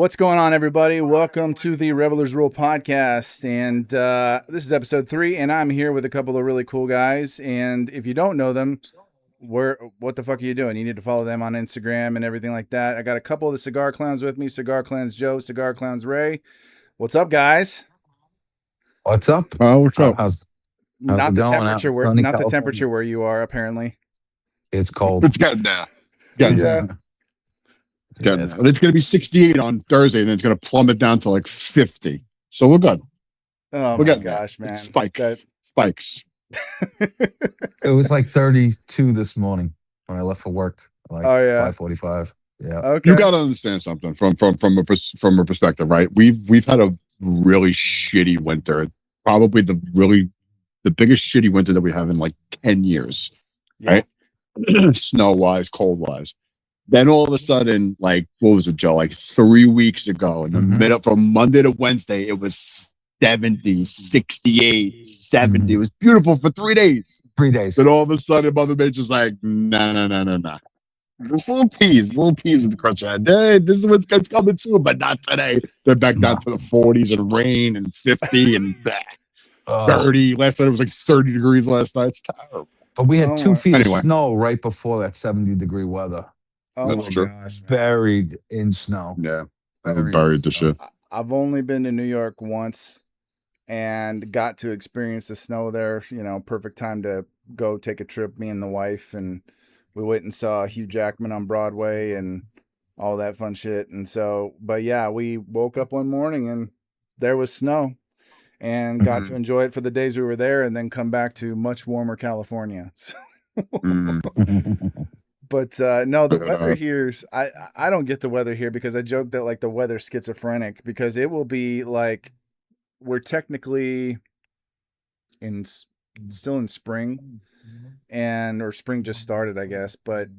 What's going on, everybody? Welcome to the Revelers Rule podcast, and this is episode 3, and I'm here with a couple of really cool guys, and if you don't know them, what the fuck are you doing? You need to follow them on Instagram and everything like that. I got a couple of the Cigar Clowns with me, Cigar Clowns Joe, Cigar Clowns Ray. What's up, guys? What's up? What's up? How's Not it the going temperature out where sunny not the California? temperature where you are, apparently. It's cold. It's getting there. Yeah. But it's going to be 68 on Thursday, and then it's going to plummet down to like 50. So we're good. Oh We're my good. gosh, man. Spikes. It was like 32 this morning when I left for work. Like 5:45. Yeah. Okay. You got to understand something from a perspective, right? We've had a really shitty winter. Probably the biggest shitty winter that we have in like 10 years. Yeah. Right? Snow wise, cold wise. Then all of a sudden, like, what was it, Joe? Like 3 weeks ago, in the middle, from Monday to Wednesday, it was 70, 68, 70. It was beautiful for 3 days. 3 days. Then all of a sudden, Mother Nature's like, no. This little peas with the crunch ahead. Hey, this is what's coming soon, but not today. They're back down to the 40s and rain and 50 and 30. Last night it was like 30 degrees last night. It's terrible. But we had 2 feet of snow right before that 70-degree weather. Oh That's my true. gosh, man. Buried in snow. Yeah. Buried the shit. I've only been to New York once and got to experience the snow there. You know, perfect time to go take a trip, me and the wife, and we went and saw Hugh Jackman on Broadway and all that fun shit. And so, but yeah, we woke up one morning and there was snow and got to enjoy it for the days we were there and then come back to much warmer California. But no, the weather here's I don't get the weather here because I joke that like the weather's schizophrenic because it will be like we're technically still in spring or spring just started, I guess, but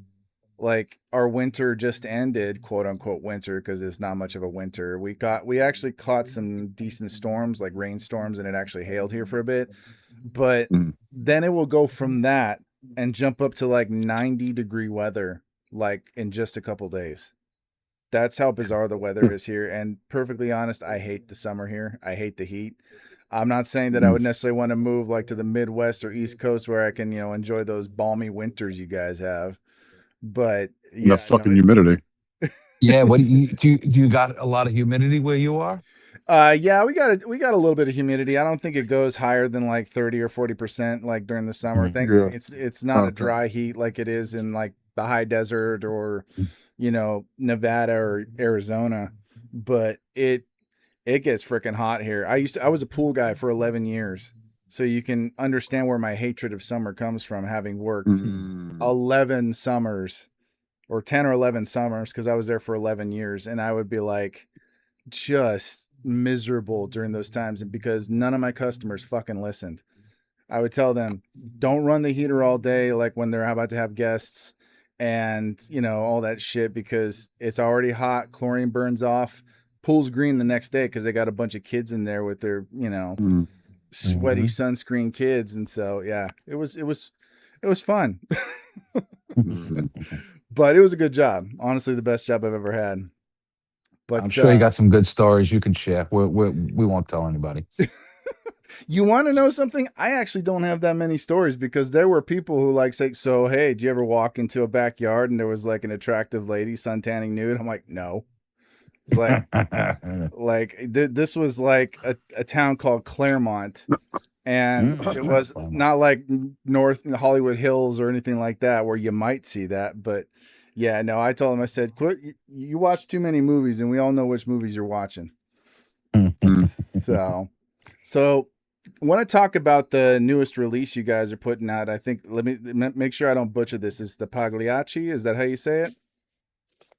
like our winter just ended, quote unquote winter, because it's not much of a winter. We actually caught some decent storms, like rainstorms, and it actually hailed here for a bit. But then it will go from that and jump up to like 90-degree weather like in just a couple days. That's how bizarre the weather is here. And perfectly honest, I hate the summer here. I hate the heat. I'm not saying that I would necessarily want to move like to the Midwest or East Coast where I can, enjoy those balmy winters you guys have. But yeah, the fucking humidity. Yeah, what do you got a lot of humidity where you are? Yeah, we got a little bit of humidity. I don't think it goes higher than like 30 or 40% like during the summer. Thankfully, it's not a dry heat like it is in like the high desert or Nevada or Arizona, but it gets freaking hot here. I was a pool guy for 11 years. So you can understand where my hatred of summer comes from, having worked 11 summers or 10 or 11 summers, because I was there for 11 years, and I would be like just miserable during those times, and because none of my customers fucking listened. I would tell them, don't run the heater all day, like when they're about to have guests and, all that shit, because it's already hot, chlorine burns off, pool's green the next day because they got a bunch of kids in there with their, sweaty sunscreen kids. And so, yeah, it was fun, but it was a good job. Honestly, the best job I've ever had. But I'm sure you got some good stories you can share. We won't tell anybody. You want to know something? I actually don't have that many stories because there were people who like say, so, hey, did you ever walk into a backyard and there was like an attractive lady suntanning nude? I'm like, no. It's like, this was like a town called Claremont, and it was not like North Hollywood Hills or anything like that where you might see that. But yeah, no, I told him, I said, quit. You watch too many movies, and we all know which movies you're watching. So I want to talk about the newest release you guys are putting out. I think, let me make sure I don't butcher this. Is the Pagliacci? Is that how you say it?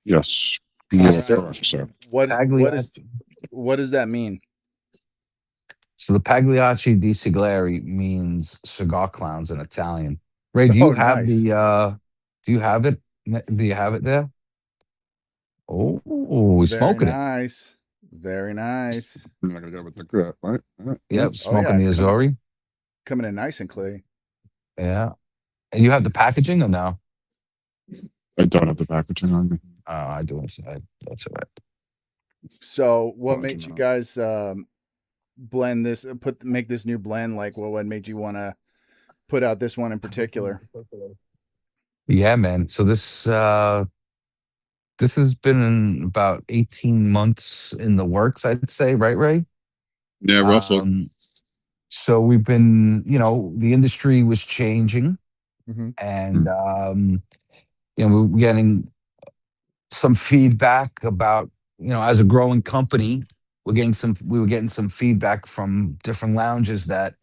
Yes. Yes, sir. What does that mean? So the Pagliacci di Sigari means cigar clowns in Italian. Ray, do you have nice. do you have it? Do you have it there? Oh, we're smoking nice. Very nice. I'm not gonna go with the right? Yep, smoking the Azori. Coming in nice and clear. Yeah. And you have the packaging or no? I don't have the packaging on me. I do inside. That's all right. So what made you guys blend this, make this new blend? Like, what made you want to put out this one in particular? Yeah, man. So this has been about 18 months in the works, I'd say, right, Ray? Yeah, roughly. So we've been, the industry was changing, and we're getting some feedback about, as a growing company, we were getting some feedback from different lounges that,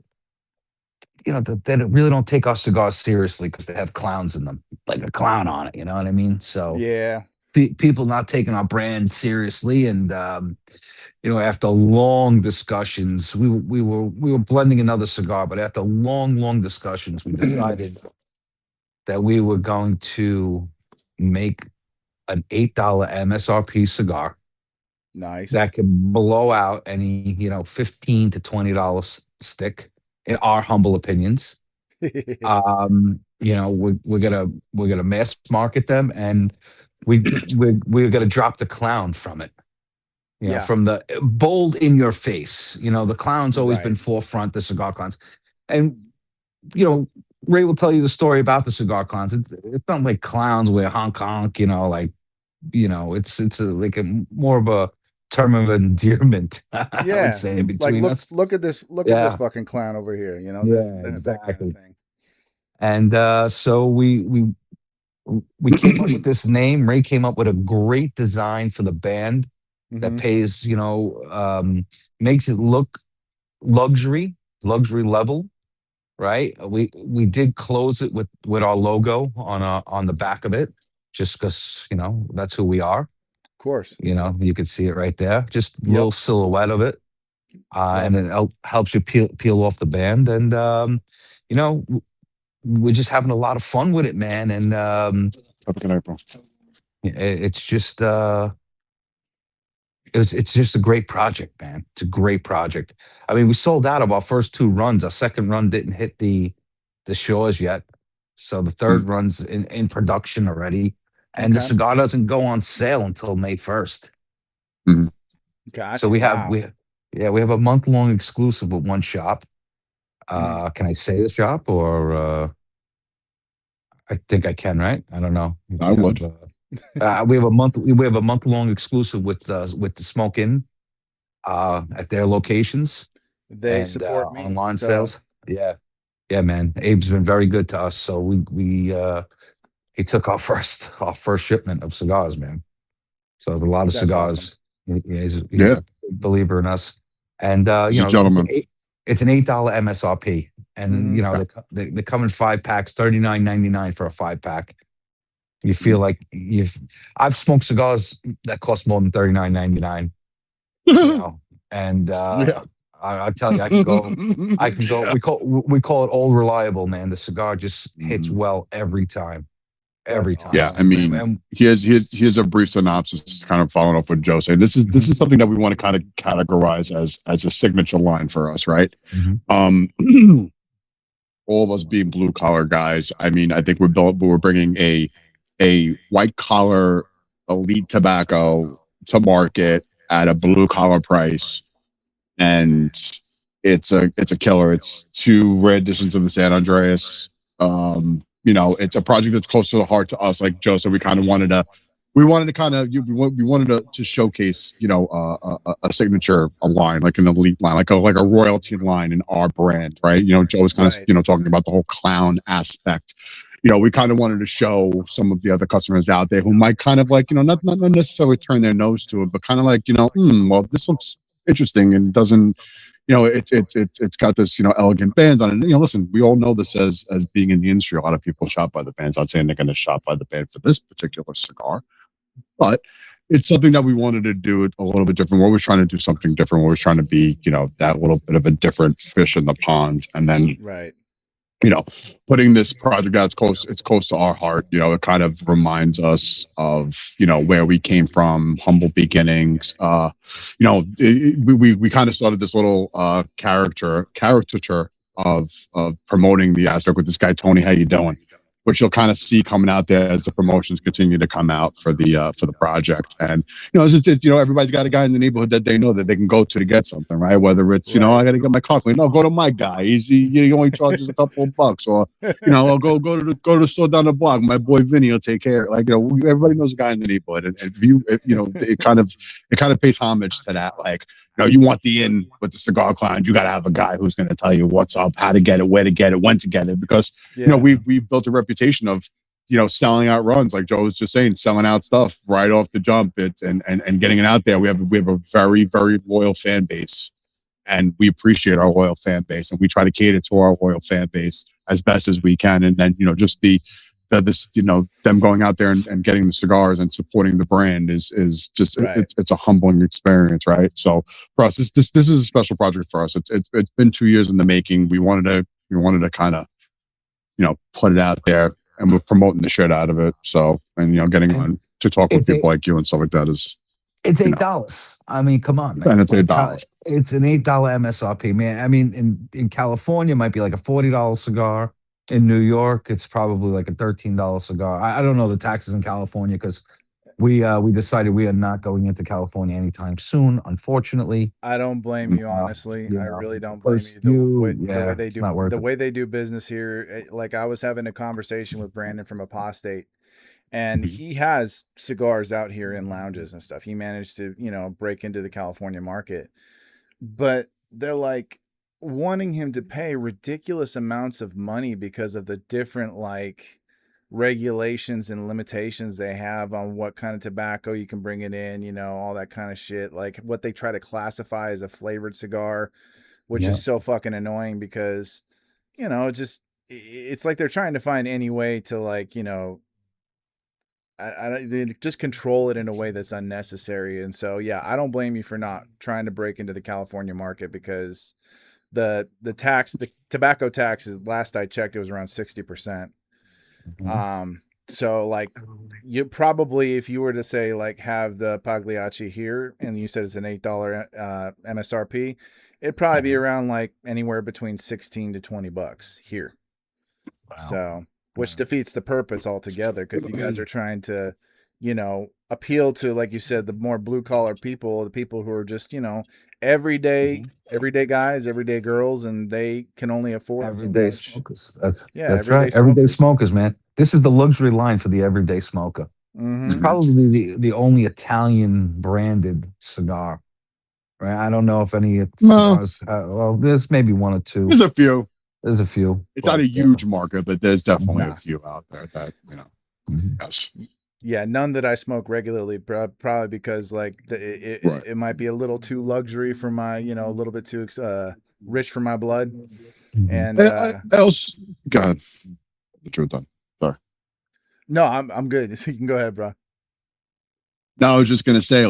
that they really don't take our cigars seriously because they have clowns in them, like a clown on it. You know what I mean? So Yeah, people not taking our brand seriously, and after long discussions, we were blending another cigar, but after long discussions, we decided that we were going to make an $8 MSRP cigar nice. that could blow out any $15 to $20 stick, in our humble opinions. We're gonna mass market them, and we're gonna drop the clown from it. From the bold in your face. The clown's always been forefront, the cigar clowns. And, Ray will tell you the story about the cigar clowns. It's not like clowns where honk honk, it's like more of a term of endearment, I would say, between us. Look at this fucking clown over here, that kind of thing. And so we came up with this name. Ray came up with a great design for the band that pays, makes it look luxury level, right? We did close it with our logo on the back of it, just because that's who we are. Of course, you can see it right there, just a little silhouette of it, and it helps you peel off the band, and we're just having a lot of fun with it, man, and it's just it's just a great project, man. It's a great project. I mean, we sold out of our first 2 runs. Our second run didn't hit the shores yet, so the third run's in production already, and the cigar doesn't go on sale until May 1st. Gotcha. So we have a month-long exclusive with one shop. Can I say the shop, or I think I can, right? I don't know. I would. We have a month-long exclusive with the Smoke Inn at their locations. They support me online sales. Yeah, man. Abe's been very good to us. So he took our first shipment of cigars, man. So there's a lot of cigars. Awesome. He's a believer in us, and he's a gentleman. It's an $8 MSRP, and they come in 5-packs, $39.99 for a 5-pack. You feel like I've smoked cigars that cost more than $39.99. And I tell you, I can go. We call it old reliable, man. The cigar just hits well every time. Every time. Yeah, I mean, here's a brief synopsis, kind of following up with Joe saying. This is something that we want to kind of categorize as a signature line for us, right? All of us being blue collar guys. I mean, I think we're bringing a white collar elite tobacco to market at a blue collar price, and it's a killer. It's 2 rare editions of the San Andreas. It's a project that's close to the heart to us, like Joe said. We wanted to showcase a signature, a line, like an elite line, like a royalty line in our brand, right? Joe was kind of talking about the whole clown aspect. We kind of wanted to show some of the other customers out there who might kind of like, not necessarily turn their nose to it, but kind of like, well, this looks interesting, and doesn't, it's got this, elegant band on it. Listen, we all know this as being in the industry. A lot of people shop by the bands. Not saying they're going to shop by the band for this particular cigar, but it's something that we wanted to do it a little bit different. We're always trying to do something different. We're always trying to be, that little bit of a different fish in the pond, and then putting this project out, it's close to our heart. It kind of reminds us of, where we came from, humble beginnings. We kind of started this little caricature of promoting the aspect with this guy, Tony. How you doing? which you'll kind of see coming out there as the promotions continue to come out for the project. And everybody's got a guy in the neighborhood that they know that they can go to get something, right? Whether it's I got to get my car cleaned, no, go to my guy. He only charges a couple of bucks, or I'll go to the store down the block. My boy Vinny will take care. Like everybody knows a guy in the neighborhood, and it kind of pays homage to that. Like you want the in with the Cigar Clowns, you got to have a guy who's going to tell you what's up, how to get it, where to get it, when to get it, because we've built a reputation of selling out runs, like Joe was just saying, selling out stuff right off the jump. And getting it out there. We have a very, very loyal fan base, and we appreciate our loyal fan base, and we try to cater to our loyal fan base as best as we can. And then just them going out there and getting the cigars and supporting the brand is just it's a humbling experience, right? So for us, this is a special project for us. It's been 2 years in the making. We wanted to kind of put it out there, and we're promoting the shit out of it. So, and getting on to talk with people like you and stuff like that it's $8. I mean, come on, man. And it's $8. It's an $8 MSRP, man. I mean, in California, it might be like a $40 cigar. In New York, it's probably like a $13 cigar. I don't know the taxes in California, because we decided we are not going into California anytime soon, unfortunately. I don't blame you, honestly. I really don't blame you. The way they do business here, like I was having a conversation with Brandon from Apostate, and he has cigars out here in lounges and stuff. He managed to, break into the California market, but they're like wanting him to pay ridiculous amounts of money because of the different regulations and limitations they have on what kind of tobacco you can bring it in, all that kind of shit, like what they try to classify as a flavored cigar, which is so fucking annoying, because it's like they're trying to find any way to they just control it in a way that's unnecessary. And so I don't blame you for not trying to break into the California market, because the tobacco tax is, last I checked, it was around 60%. So you probably, if you were to say have the Pagliacci here, and you said it's an $8 MSRP, it'd probably be around anywhere between 16 to 20 bucks here. Wow. So, which defeats the purpose altogether, because you guys are trying to, appeal to, like you said, the more blue collar people, the people who are just, everyday guys, everyday girls, and they can only afford everyday smokers. That's right. Everyday smokers, man. This is the luxury line for the everyday smoker. Mm-hmm. It's probably the only Italian branded cigar, right? I don't know if any cigars. There's maybe one or two. There's a few. It's not a huge market, but there's definitely a few out there that Yes. Yeah, none that I smoke regularly, probably because it might be a little too luxury for my, a little bit too rich for my blood. And God, the truth done. Sorry. No, I'm good. So you can go ahead, bro. No, I was just gonna say,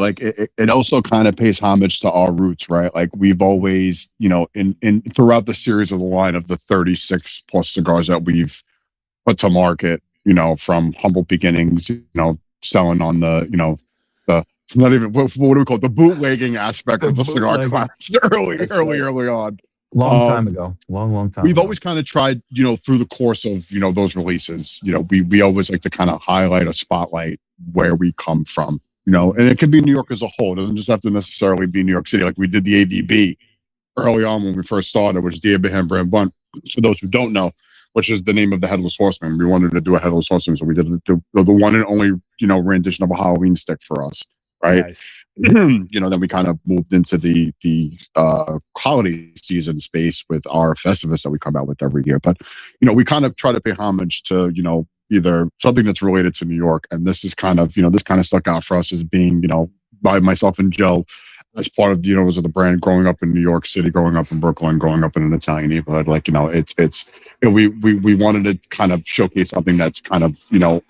it also kind of pays homage to our roots, right? Like we've always, in throughout the series of the line of the 36 plus cigars that we've put to market, from humble beginnings, selling on the not even what do we call it? The bootlegging aspect of the cigar class early on. Long time ago. We've always kind of tried, through the course of, those releases, we always like to kind of highlight or spotlight where we come from, and it could be New York as a whole. It doesn't just have to necessarily be New York City. Like we did the AVB early on when we first started, which is the Abraham Brand Blunt. For those who don't know, which is the name of the Headless Horseman. We wanted to do a Headless Horseman, so we did the one and only, rendition of a Halloween stick for us, right? Nice. Then we kind of moved into the holiday season space with our Festivus that we come out with every year. But, we kind of try to pay homage to, either something that's related to New York. And this is kind of, this kind of stuck out for us as being, by myself and Joe, as part of, was of the brand, growing up in New York City, growing up in Brooklyn, growing up in an Italian neighborhood. We wanted to kind of showcase something that's kind of,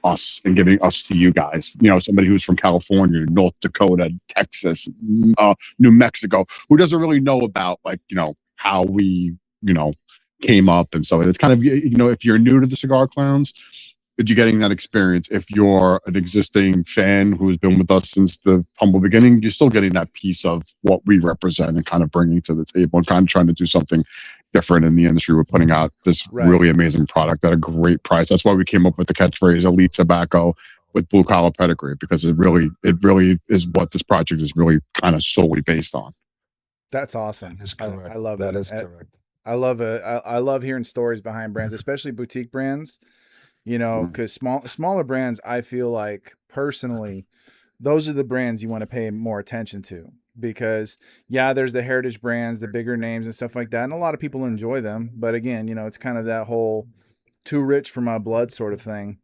us, and giving us to you guys, somebody who's from California, North Dakota, Texas, New Mexico, who doesn't really know about how we, came up. And so it's kind of, if you're new to the Cigar Clowns, but you're getting that experience. If you're an existing fan who's been with us since the humble beginning, you're still getting that piece of what we represent and kind of bringing to the table, and kind of trying to do something different in the industry with putting out this really amazing product at a great price. That's why we came up with the catchphrase "Elite Tobacco" with blue collar pedigree, because it really is what this project is really kind of solely based on. That's awesome. That is correct. I love that. That Is correct. I love it. I love hearing stories behind brands, especially boutique brands. You know, because smaller brands, I feel like personally, those are the brands you want to pay more attention to, because yeah, there's the heritage brands, the bigger names and stuff like that, and a lot of people enjoy them. But again, you know, it's kind of that whole too rich for my blood sort of thing.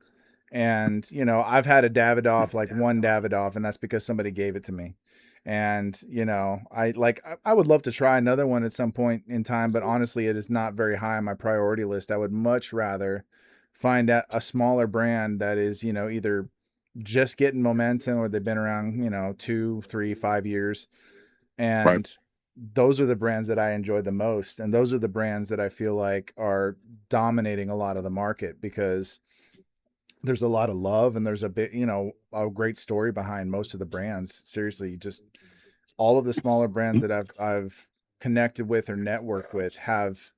And you know, I've had a Davidoff, like one Davidoff, and that's because somebody gave it to me. And you know, I would love to try another one at some point in time, but honestly, it is not very high on my priority list. I would much rather find a smaller brand that is, you know, either just getting momentum or they've been around, you know, 2, 3, 5 years. And those are the brands that I enjoy the most. And those are the brands that I feel like are dominating a lot of the market, because there's a lot of love and there's a bit, you know, a great story behind most of the brands. Seriously, just all of the smaller brands that I've connected with or networked with have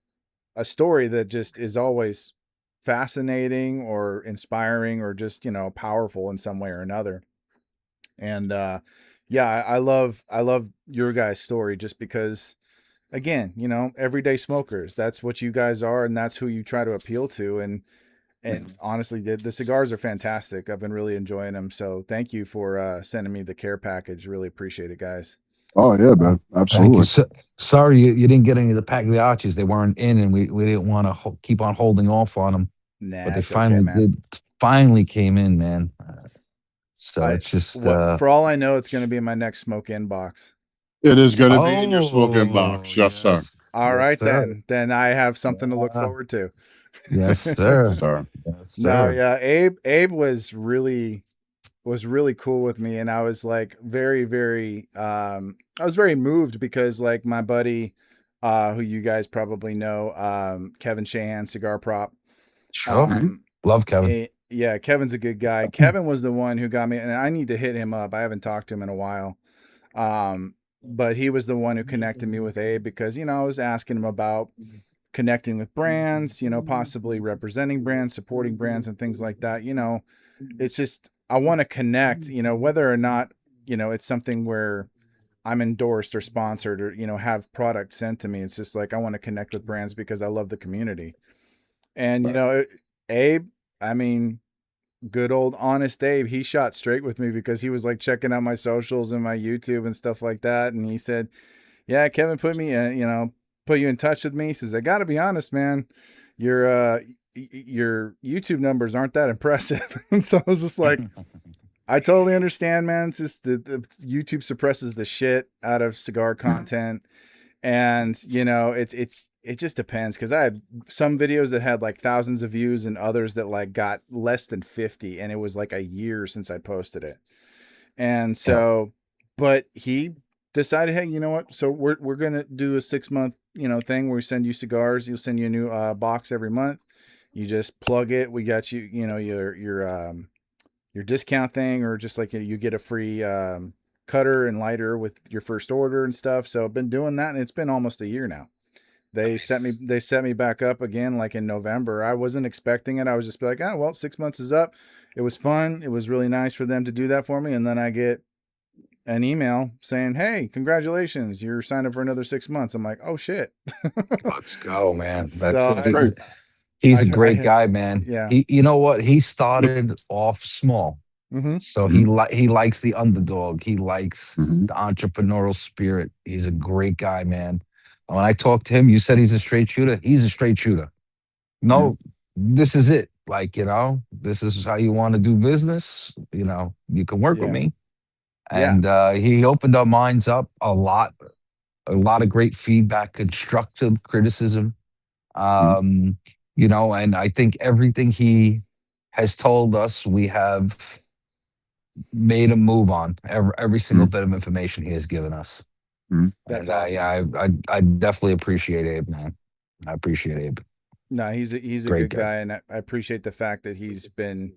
a story that just is always fascinating or inspiring or just, you know, powerful in some way or another. And yeah, I love your guys' story, just because again, you know, everyday smokers, that's what you guys are, and that's who you try to appeal to. And honestly, the cigars are fantastic. I've been really enjoying them. So thank you for sending me the care package. Really appreciate it, guys. Oh yeah, man, absolutely. Sorry you didn't get any of the Pagliaccis. They weren't in, and we didn't want to keep on holding off on them. Nah, but they finally came in, man. So it's just for all I know, it's going to be in my next smoke in box. It is going to be in your smoke-in box, yes, sir. All right, sir. Then I have something to look forward to. Yes, sir. Yes, sir. No, yeah, Abe was really cool with me, and I was like very I was very moved, because like my buddy, who you guys probably know, Kevin Shahan, Cigar Prop. Sure. Love Kevin. Yeah, Kevin's a good guy. Kevin was the one who got me, and I need to hit him up. I haven't talked to him in a while. But he was the one who connected me with Abe, because, you know, I was asking him about connecting with brands, you know, possibly representing brands, supporting brands and things like that. You know, it's just, I want to connect, you know, whether or not, you know, it's something where I'm endorsed or sponsored or, you know, have products sent to me. It's just like, I want to connect with brands because I love the community. And, you know, Abe, I mean, good old honest Abe, he shot straight with me, because he was like checking out my socials and my YouTube and stuff like that. And he said, yeah, Kevin put me, you know, put you in touch with me. He says, I got to be honest, man, your YouTube numbers aren't that impressive. And so I was just like, I totally understand, man. It's just the YouTube suppresses the shit out of cigar content. And, you know, it just depends, because I had some videos that had like thousands of views and others that like got less than 50, and it was like a year since I posted it. And so, but he decided, hey, you know what? So we're going to do a 6-month, you know, thing where we send you cigars. You'll send you a new box every month. You just plug it. We got you, you know, your discount thing, or just like you get a free cutter and lighter with your first order and stuff. So I've been doing that, and it's been almost a year now. They set me back up again, like in November. I wasn't expecting it. I was just like, oh, well, 6 months is up. It was fun. It was really nice for them to do that for me. And then I get an email saying, hey, congratulations, you're signed up for another 6 months. I'm like, oh shit. Let's go, man. So great. He's a great guy, man. Yeah. You know what? He started off small. So he likes the underdog. He likes the entrepreneurial spirit. He's a great guy, man. When I talked to him, you said he's a straight shooter. He's a straight shooter. No, this is it. Like, you know, this is how you want to do business. You know, you can work with me. And he opened our minds up a lot of great feedback, constructive criticism. You know, and I think everything he has told us, we have made a move on every single bit of information he has given us. That's awesome. Yeah, I definitely appreciate Abe, man. I appreciate Abe. No, he's a good guy, and I appreciate the fact that he's been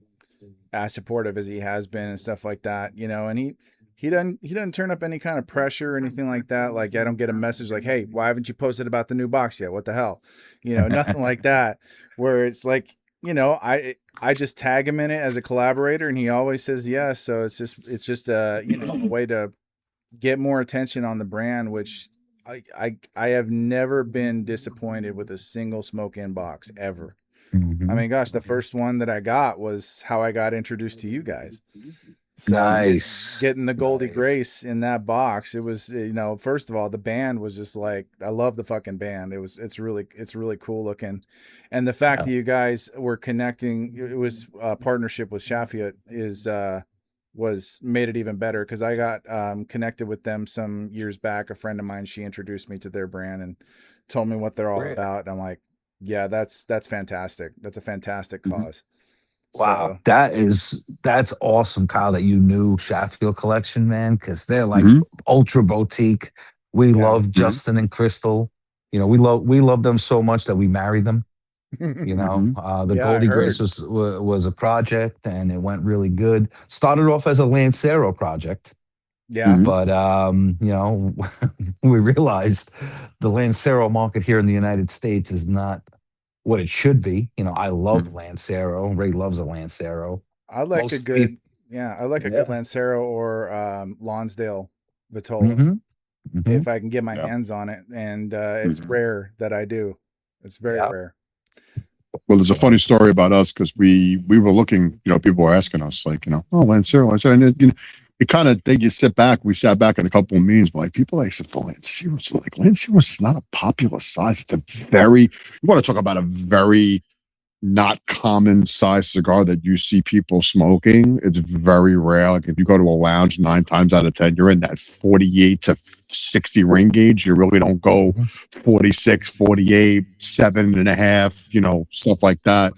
as supportive as he has been and stuff like that. You know, and he doesn't turn up any kind of pressure or anything like that. Like I don't get a message like, "Hey, why haven't you posted about the new box yet? What the hell?" Nothing like that. Where it's like, I just tag him in it as a collaborator, and he always says yes. So it's just a way to get more attention on the brand, which I have never been disappointed with a single smoke in box ever. I mean, gosh, the first one that I got was how I got introduced to you guys. So Nice. getting the Goldie Grace in that box, it was, first of all, the band was just like, I love the fucking band. It's really cool looking. And the fact that you guys were connecting, it was a partnership with Shaffiat was made it even better. Cause I got connected with them some years back. A friend of mine, she introduced me to their brand and told me what they're all about. And I'm like, yeah, that's fantastic. That's a fantastic cause. Wow, that's awesome, Kyle, that you knew Sheffield Collection, man, because they're like ultra boutique. We love Justin and Crystal. We love them so much that we married them. The Goldie Grace was a project, and it went really good. Started off as a Lancero project. Yeah. But we realized the Lancero market here in the United States is not what it should be. I love Lancero. Ray loves a Lancero. I like a good Lancero or Lonsdale Vitola if I can get my hands on it, and it's rare that I do. It's very rare. Well, there's a funny story about us because we were looking. People were asking us like, oh, Lancero, and it kind of then you sit back. We sat back in a couple of meetings, but like people like said, Lancero, so like Lancero is not a popular size. It's a you want to talk about a very not common size cigar that you see people smoking. It's very rare. Like if you go to a lounge, 9 times out of 10, you're in that 48 to 60 ring gauge. You really don't go 46, 48, 7.5, stuff like that.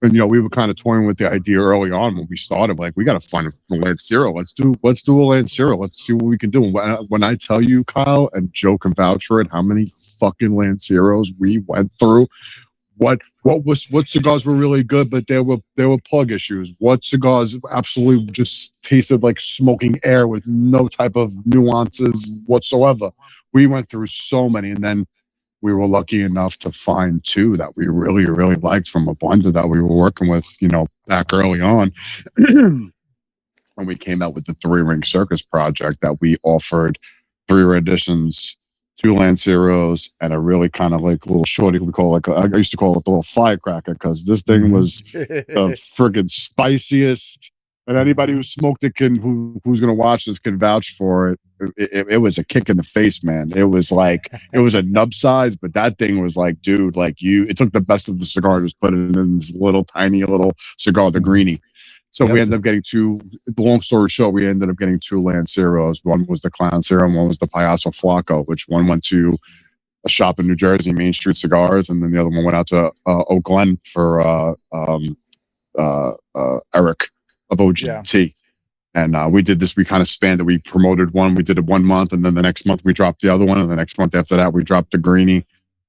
And we were kind of toying with the idea early on when we started. Like, we got to find a Lancero. Let's do a Lancero. Let's see what we can do. When I tell you, Kyle, and Joe can vouch for it, how many fucking Lanceros we went through. What cigars were really good, but there were plug issues. What cigars absolutely just tasted like smoking air with no type of nuances whatsoever. We went through so many, and then we were lucky enough to find 2 that we really, really liked from a blender that we were working with, back early on. When we came out with the 3-ring circus project that we offered 3 renditions, 2 Lanceros, and a really kind of like little shorty. We call it I used to call it the little firecracker because this thing was the friggin' spiciest. And anybody who smoked it who's going to watch this can vouch for it. It was a kick in the face, man. It was like, it was a nub size, but that thing was like, dude, like it took the best of the cigar and just put it in this little tiny little cigar, the greenie. So we ended up getting 2, long story short, we ended up getting 2 Lanceros. One was the Clowncero and one was the Payaso Flaco, which one went to a shop in New Jersey, Main Street Cigars, and then the other one went out to Oak Glen for Eric of OGT. And we did this, we kind of spanned it. We promoted one, we did it 1 month, and then the next month we dropped the other one, and the next month after that we dropped the greenie.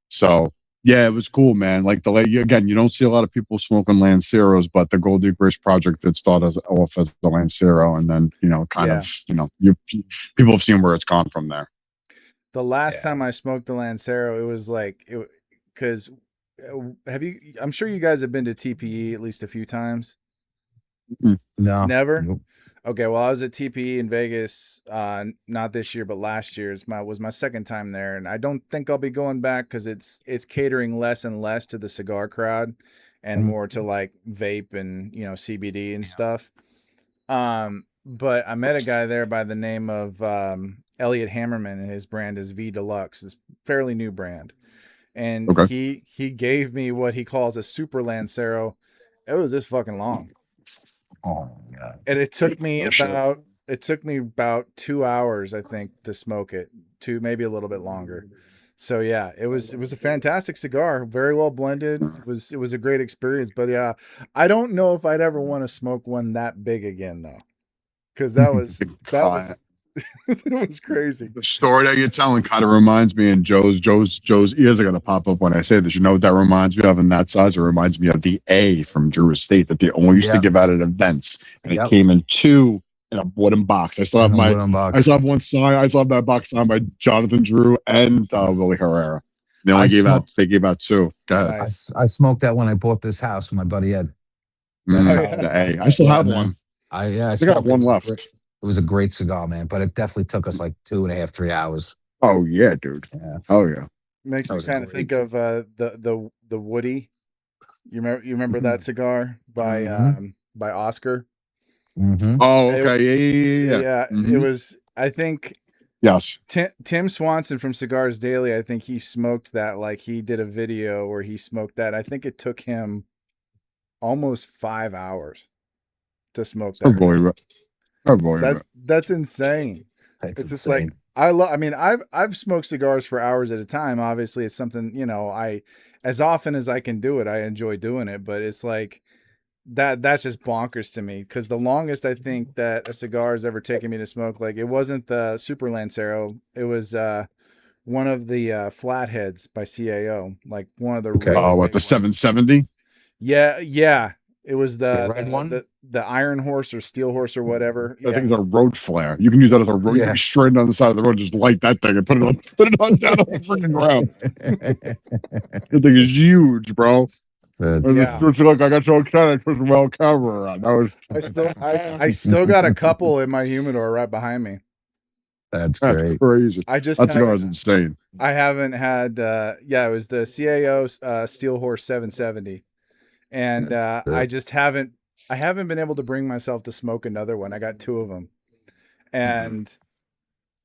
So yeah, it was cool, man. Like again, you don't see a lot of people smoking Lanceros, but the Goldie Grace project did start off as the Lancero, and then people have seen where it's gone from there. The last time I smoked the Lancero, it was like because I'm sure you guys have been to TPE at least a few times. No, never. Nope. Okay, well, I was at TPE in Vegas, not this year, but last year. Was my second time there, and I don't think I'll be going back because it's catering less and less to the cigar crowd, and more to like vape and CBD and stuff. But I met a guy there by the name of Elliot Hammerman, and his brand is V Deluxe. It's a fairly new brand, and he gave me what he calls a super Lancero. It was this fucking long. Oh my God. And it took me about 2 hours, I think, to smoke it, maybe a little bit longer. So yeah, it was a fantastic cigar, very well blended. It was a great experience. But yeah, I don't know if I'd ever want to smoke one that big again though, because that was it was crazy. The story that you're telling kind of reminds me, and Joe's ears are going to pop up when I say this. You know what that reminds me of in that size? It reminds me of the A from Drew Estate that they only used to give out at events. And it came in 2 in a wooden box. I still have one sign. I still have that box signed by Jonathan Drew and Willie Herrera. They gave out two. Go ahead. Nice. I smoked that when I bought this house with my buddy Ed. Hey, I still have one. I got one left. It was a great cigar, man, but it definitely took us like 2.5, 3 hours. Oh yeah, dude. Yeah. Oh yeah. Makes me kind of think of the Woody. You remember that cigar by Oscar? Mm-hmm. Oh, okay. Yeah. It was. I think. Yes. Tim Swanson from Cigars Daily. I think he smoked that. Like he did a video where he smoked that. I think it took him almost 5 hours to smoke that. That's insane. It's just like I mean, I've smoked cigars for hours at a time. Obviously, it's something, you know, as often as I can do it, I enjoy doing it, but it's like that's just bonkers to me, because the longest I think that a cigar has ever taken me to smoke, like it wasn't the Super Lancero, it was one of the flatheads by CAO, like one of the what, the 770? Yeah. It was the red one? The Iron Horse or Steel Horse or whatever. I think it's a road flare. You can use that as a road. You can straight on the side of the road, just light that thing and put it on down on the freaking ground. That thing is huge, bro. I feel like I got so excited I put some well cover on. I still got a couple in my humidor right behind me. That's crazy. That cigar is insane. I haven't had it was the CAO Steel Horse 770. And I haven't been able to bring myself to smoke another one. I got two of them. And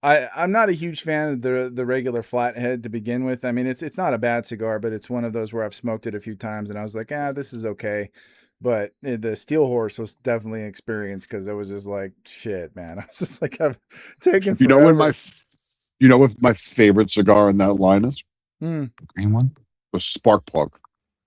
I'm not a huge fan of the regular flathead to begin with. I mean, it's not a bad cigar, but it's one of those where I've smoked it a few times and I was like, this is okay. But the Steel Horse was definitely an experience, because it was just like, shit, man. I was just like, I've taken forever. You know what my favorite cigar in that line is? The green one? The Spark Plug.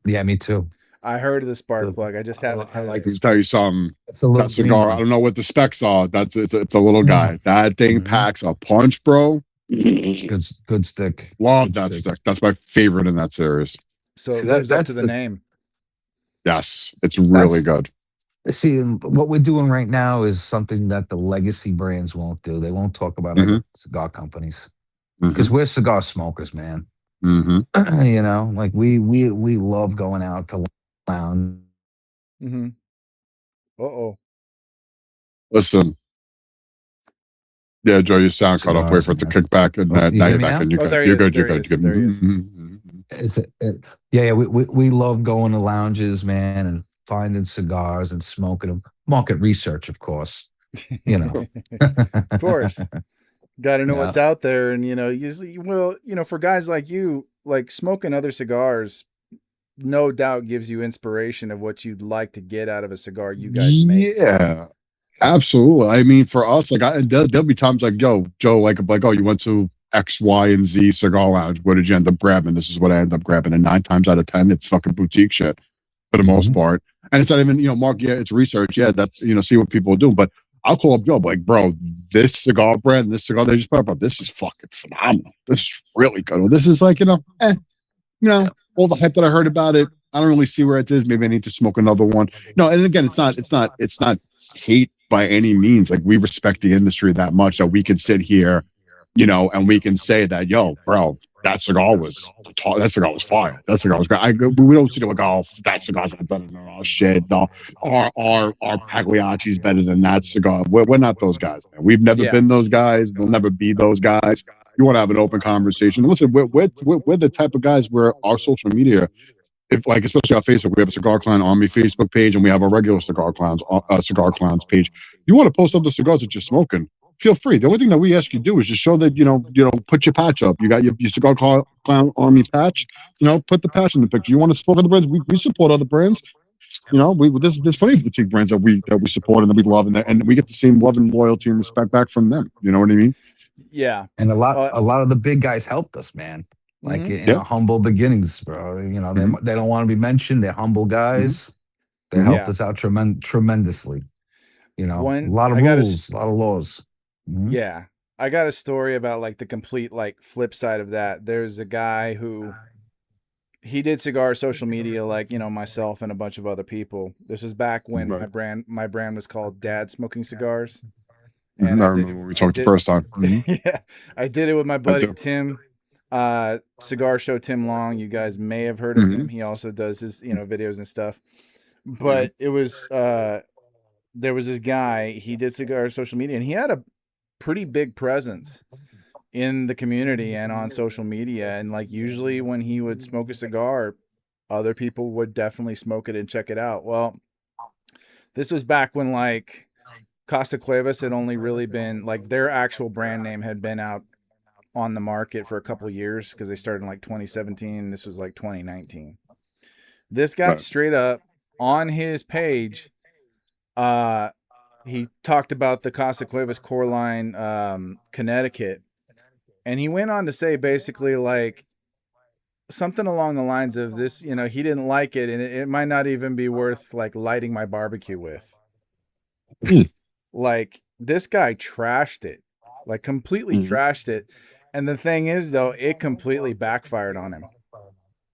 Yeah, me too. I heard of the Spark Plug. I just haven't. I like to tell you something. That cigar, I don't know what the specs are. It's a little guy. That thing packs a punch, bro. Good stick. Love that stick. That's my favorite in that series. So it lives up to the name. Yes, it's really good. See, what we're doing right now is something that the legacy brands won't do. They won't talk about other cigar companies, because we're cigar smokers, man. You know, like we love going out to lounge. Listen. Yeah, Joe, you sound cut off. Wait for it to kick back, and now you're back, and you're good. You're good. Yeah, we love going to lounges, man, and finding cigars and smoking them. Market research, of course. You know, of course, got to know what's out there, and usually, for guys like you, like smoking other cigars, no doubt gives you inspiration of what you'd like to get out of a cigar you guys make. Yeah. Absolutely. I mean, for us, like there'll be times like, yo, Joe, like, oh, you went to X, Y, and Z cigar lounge. What did you end up grabbing? This is what I ended up grabbing. And 9 times out of 10, it's fucking boutique shit for the most part. And it's not even, Mark, it's research. Yeah, that's, see what people do. But I'll call up Joe, like, bro, this cigar brand, this cigar they just put up, this is fucking phenomenal. This is really good. Well, this is like, all the hype that I heard about it, I don't really see where it is. Maybe I need to smoke another one. And again, it's not hate by any means. Like, we respect the industry that much that we can sit here, and we can say that, yo, bro, that cigar was fire. That cigar was great. We don't see like, oh, that cigar's not better than shit. No, our Pagliacci's better than that cigar. We're not those guys, man. We've never been those guys. We'll never be those guys. You want to have an open conversation. Listen, we're the type of guys where our social media, especially on Facebook, we have a Cigar Clown Army Facebook page, and we have a regular Cigar Clowns page. You want to post up the cigars that you're smoking, feel free. The only thing that we ask you to do is just show that put your patch up. You got your Cigar Clown Army patch. Put the patch in the picture. You want to support other brands? We support other brands. There's plenty of boutique brands that we support and that we love, and we get the same love and loyalty and respect back from them. You know what I mean? Yeah. And a lot of the big guys helped us, man. Like in our humble beginnings, bro. They don't want to be mentioned. They're humble guys. They helped us out tremendously. A lot of rules, a lot of laws. Yeah. I got a story about like the complete like flip side of that. There's a guy who he did cigar social media, like, myself and a bunch of other people. This was back when my brand was called Dad Smoking Cigars. And I remember when we talked the first time. Yeah, I did it with my buddy Tim, Cigar Show Tim Long. You guys may have heard of him. He also does his, videos and stuff. But it was there was this guy, he did cigar social media, and he had a pretty big presence in the community and on social media. And like usually when he would smoke a cigar, other people would definitely smoke it and check it out. Well, this was back when like Casa Cuevas had only really been like their actual brand name had been out on the market for a couple of years because they started in like 2017. This was like 2019. This guy straight up on his page, he talked about the Casa Cuevas core line, Connecticut. And he went on to say basically like something along the lines of this, he didn't like it. And it might not even be worth like lighting my barbecue with. Like this guy trashed it, like completely trashed it. And the thing is though, it completely backfired on him.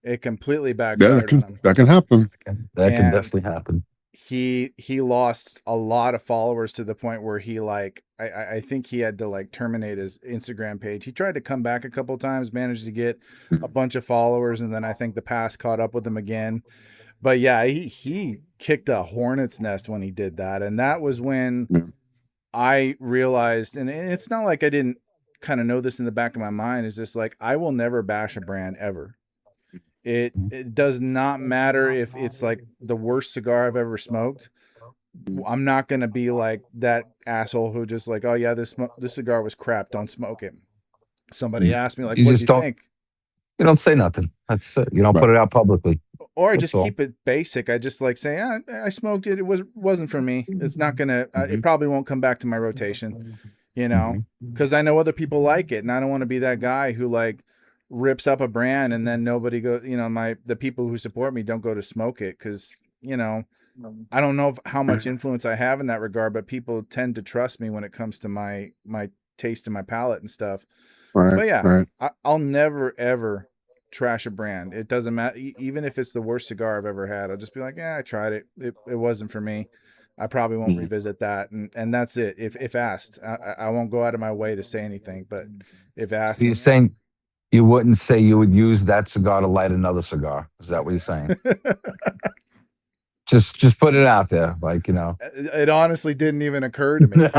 It completely backfired on him. That can happen. That can definitely happen. He lost a lot of followers to the point where he like, I think he had to like terminate his Instagram page. He tried to come back a couple of times, managed to get a bunch of followers. And then I think the past caught up with him again. But yeah, he kicked a hornet's nest when he did that. And that was when I realized, and it's not like I didn't kind of know this in the back of my mind, is just like, I will never bash a brand ever. It does not matter if it's like the worst cigar I've ever smoked. I'm not going to be like that asshole who just like, oh yeah, this cigar was crap, don't smoke it. Somebody asked me like, what do you think? You don't say nothing. That's it. You don't put it out publicly. Or I just keep it basic. I just like say, I smoked it. It wasn't for me. It's not going to, it probably won't come back to my rotation, because I know other people like it. And I don't want to be that guy who like rips up a brand and then nobody goes, the people who support me don't go to smoke it. Cause I don't know how much influence I have in that regard, but people tend to trust me when it comes to my taste and my palate and stuff. But yeah, I'll never, ever trash a brand. It doesn't matter. Even if it's the worst cigar I've ever had, I'll just be like, yeah, I tried it. It wasn't for me. I probably won't revisit that. And that's it. If asked, I won't go out of my way to say anything, but if asked. So you're saying you wouldn't say you would use that cigar to light another cigar. Is that what you're saying? Just put it out there. Like, It honestly didn't even occur to me.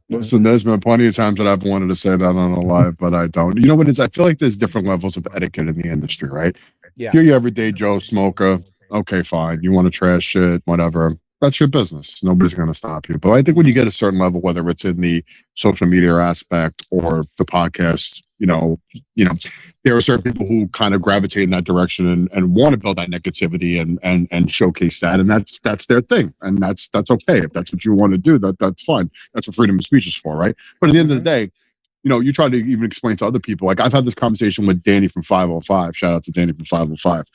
Listen, there's been plenty of times that I've wanted to say that on a live, but I don't. You know what it is? I feel like there's different levels of etiquette in the industry, right? Yeah. You're your everyday Joe smoker. Okay, fine. You want to trash shit, whatever. That's your business. Nobody's going to stop you. But I think when you get a certain level, whether it's in the social media aspect or the podcast, there are certain people who kind of gravitate in that direction and want to build that negativity and showcase that. And that's their thing. And that's okay. If that's what you want to do, that's fine. That's what freedom of speech is for, right? But at the end of the day, you try to even explain to other people. Like I've had this conversation with Danny from 505. Shout out to Danny from 505.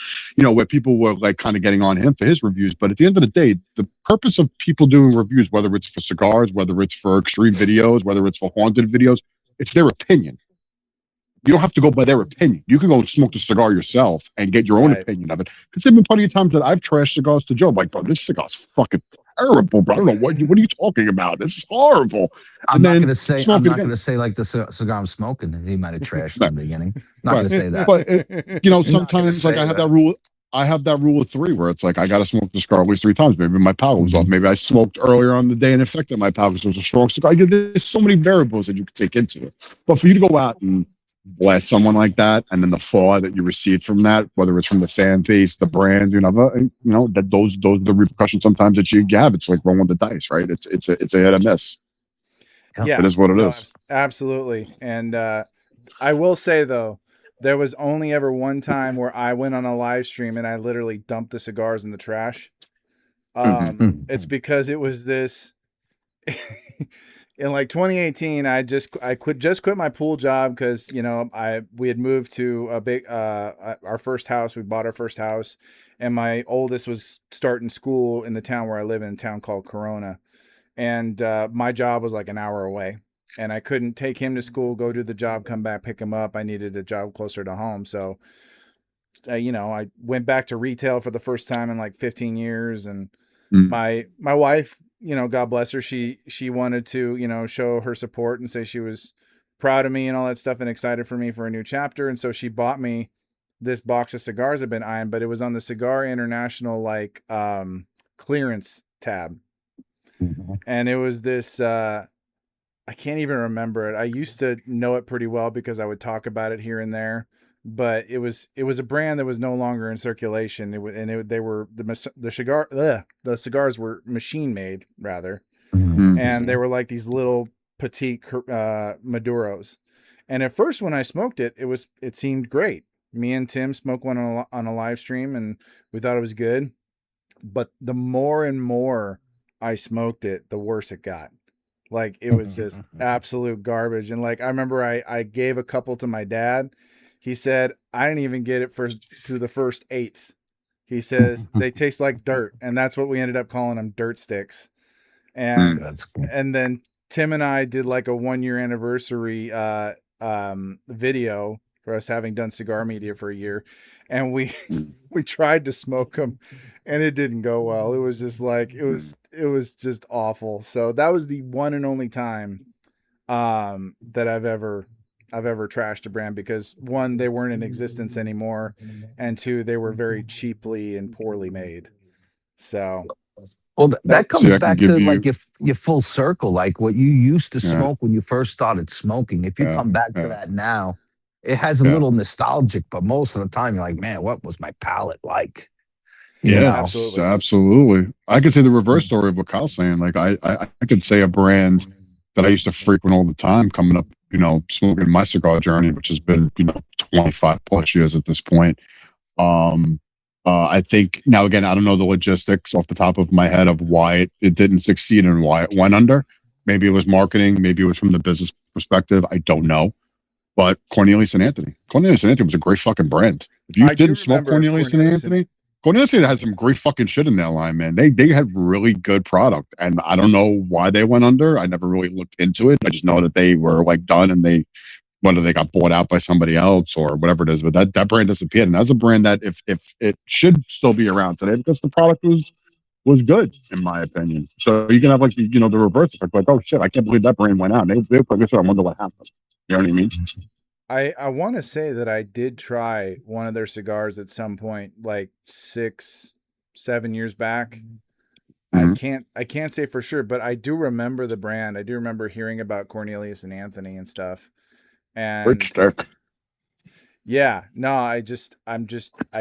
Where people were like kind of getting on him for his reviews. But at the end of the day, the purpose of people doing reviews, whether it's for cigars, whether it's for extreme videos, whether it's for haunted videos, it's their opinion. You don't have to go by their opinion. You can go smoke the cigar yourself and get your own opinion of it. Because there have been plenty of times that I've trashed cigars to Joe. I'm like, bro, this cigar's fucking terrible, bro. I don't know what are you talking about. This is horrible. I'm not going to say like the cigar I'm smoking. He might have trashed in the beginning. Not going to say that. But sometimes like I have that rule. I have that rule of 3 where it's like I got to smoke the cigar at least 3 times. Maybe my palate was off. Maybe I smoked earlier on the day and affected my palate because it was a strong cigar. There's so many variables that you could take into it. But for you to go out and blast someone like that, and then the fall that you receive from that, whether it's from the fan base, the brand, that those are the repercussions sometimes that you have. It's like rolling the dice, right? It's a hit and miss. Yeah, it is what it is. Absolutely. And I will say though, there was only ever one time where I went on a live stream and I literally dumped the cigars in the trash. It's because it was this. In like 2018, I quit my pool job because we had moved to a big our first house. We bought our first house, and my oldest was starting school in the town where I live in a town called Corona, and my job was like an hour away, and I couldn't take him to school, go do the job, come back, pick him up. I needed a job closer to home, so I went back to retail for the first time in like 15 years, and my wife God bless her. She wanted to, show her support and say she was proud of me and all that stuff and excited for me for a new chapter. And so she bought me this box of cigars I've been eyeing, but it was on the Cigar International, like, clearance tab. And it was this, I can't even remember it. I used to know it pretty well because I would talk about it here and there, but it was a brand that was no longer in circulation. They were the cigars were machine made rather, and they were like these little petite Maduros. And at first, when I smoked it, it seemed great. Me and Tim smoked one on a live stream, and we thought it was good. But the more and more I smoked it, the worse it got. Like, it was just absolute garbage. And like, I remember I gave a couple to my dad. He said, I didn't even get it through the first eighth. He says they taste like dirt. And that's what we ended up calling them, dirt sticks. And, That's cool. and then Tim and I did like a 1-year anniversary, video for us having done cigar media for a year. And we tried to smoke them and it didn't go well. It was just like, it was just awful. So that was the one and only time that I've ever trashed a brand, because one, they weren't in existence anymore, and two, they were very cheaply and poorly made. So well, that comes back to like your full circle, like what you used to smoke when you first started smoking. If you come back to that now, it has a little nostalgic, but most of the time you're like, man, what was my palate like? Absolutely. I could say the reverse story of what Kyle's saying. Like I could say a brand that I used to frequent all the time coming up, smoking my cigar journey, which has been, 25 plus years at this point. I think now, again, I don't know the logistics off the top of my head of why it didn't succeed and why it went under. Maybe it was marketing. Maybe it was from the business perspective. I don't know. But Cornelius and Anthony was a great fucking brand. If you didn't smoke Cornelius and Anthony, Cornelius had some great fucking shit in their line, man. They had really good product, and I don't know why they went under. I never really looked into it. I just know that they were like done, and whether they got bought out by somebody else or whatever it is, but that brand disappeared. And that's a brand that if it should still be around today, because the product was good, in my opinion. So you can have like the reverse effect, like, oh shit, I can't believe that brand went out. They put this. I wonder what happened. You know what I mean? I want to say that I did try one of their cigars at some point, like 6-7 years back. I can't say for sure, but I do remember the brand. I do remember hearing about Cornelius and Anthony and stuff. And yeah, no, I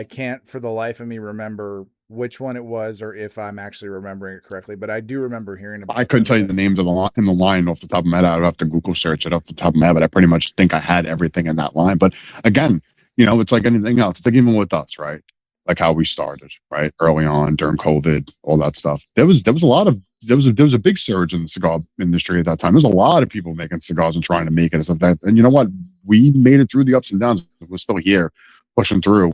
can't for the life of me remember which one it was or if I'm actually remembering it correctly, but I do remember hearing about it. I couldn't tell you the names of in the line off the top of my head. I'd have to Google search it off the top of my head, but I pretty much think I had everything in that line. But again, it's like anything else. It's like even with us, right? Like how we started, right? Early on during COVID, all that stuff. There was a big surge in the cigar industry at that time. There's a lot of people making cigars and trying to make it and stuff like that. And you know what? We made it through the ups and downs. We're still here, pushing through.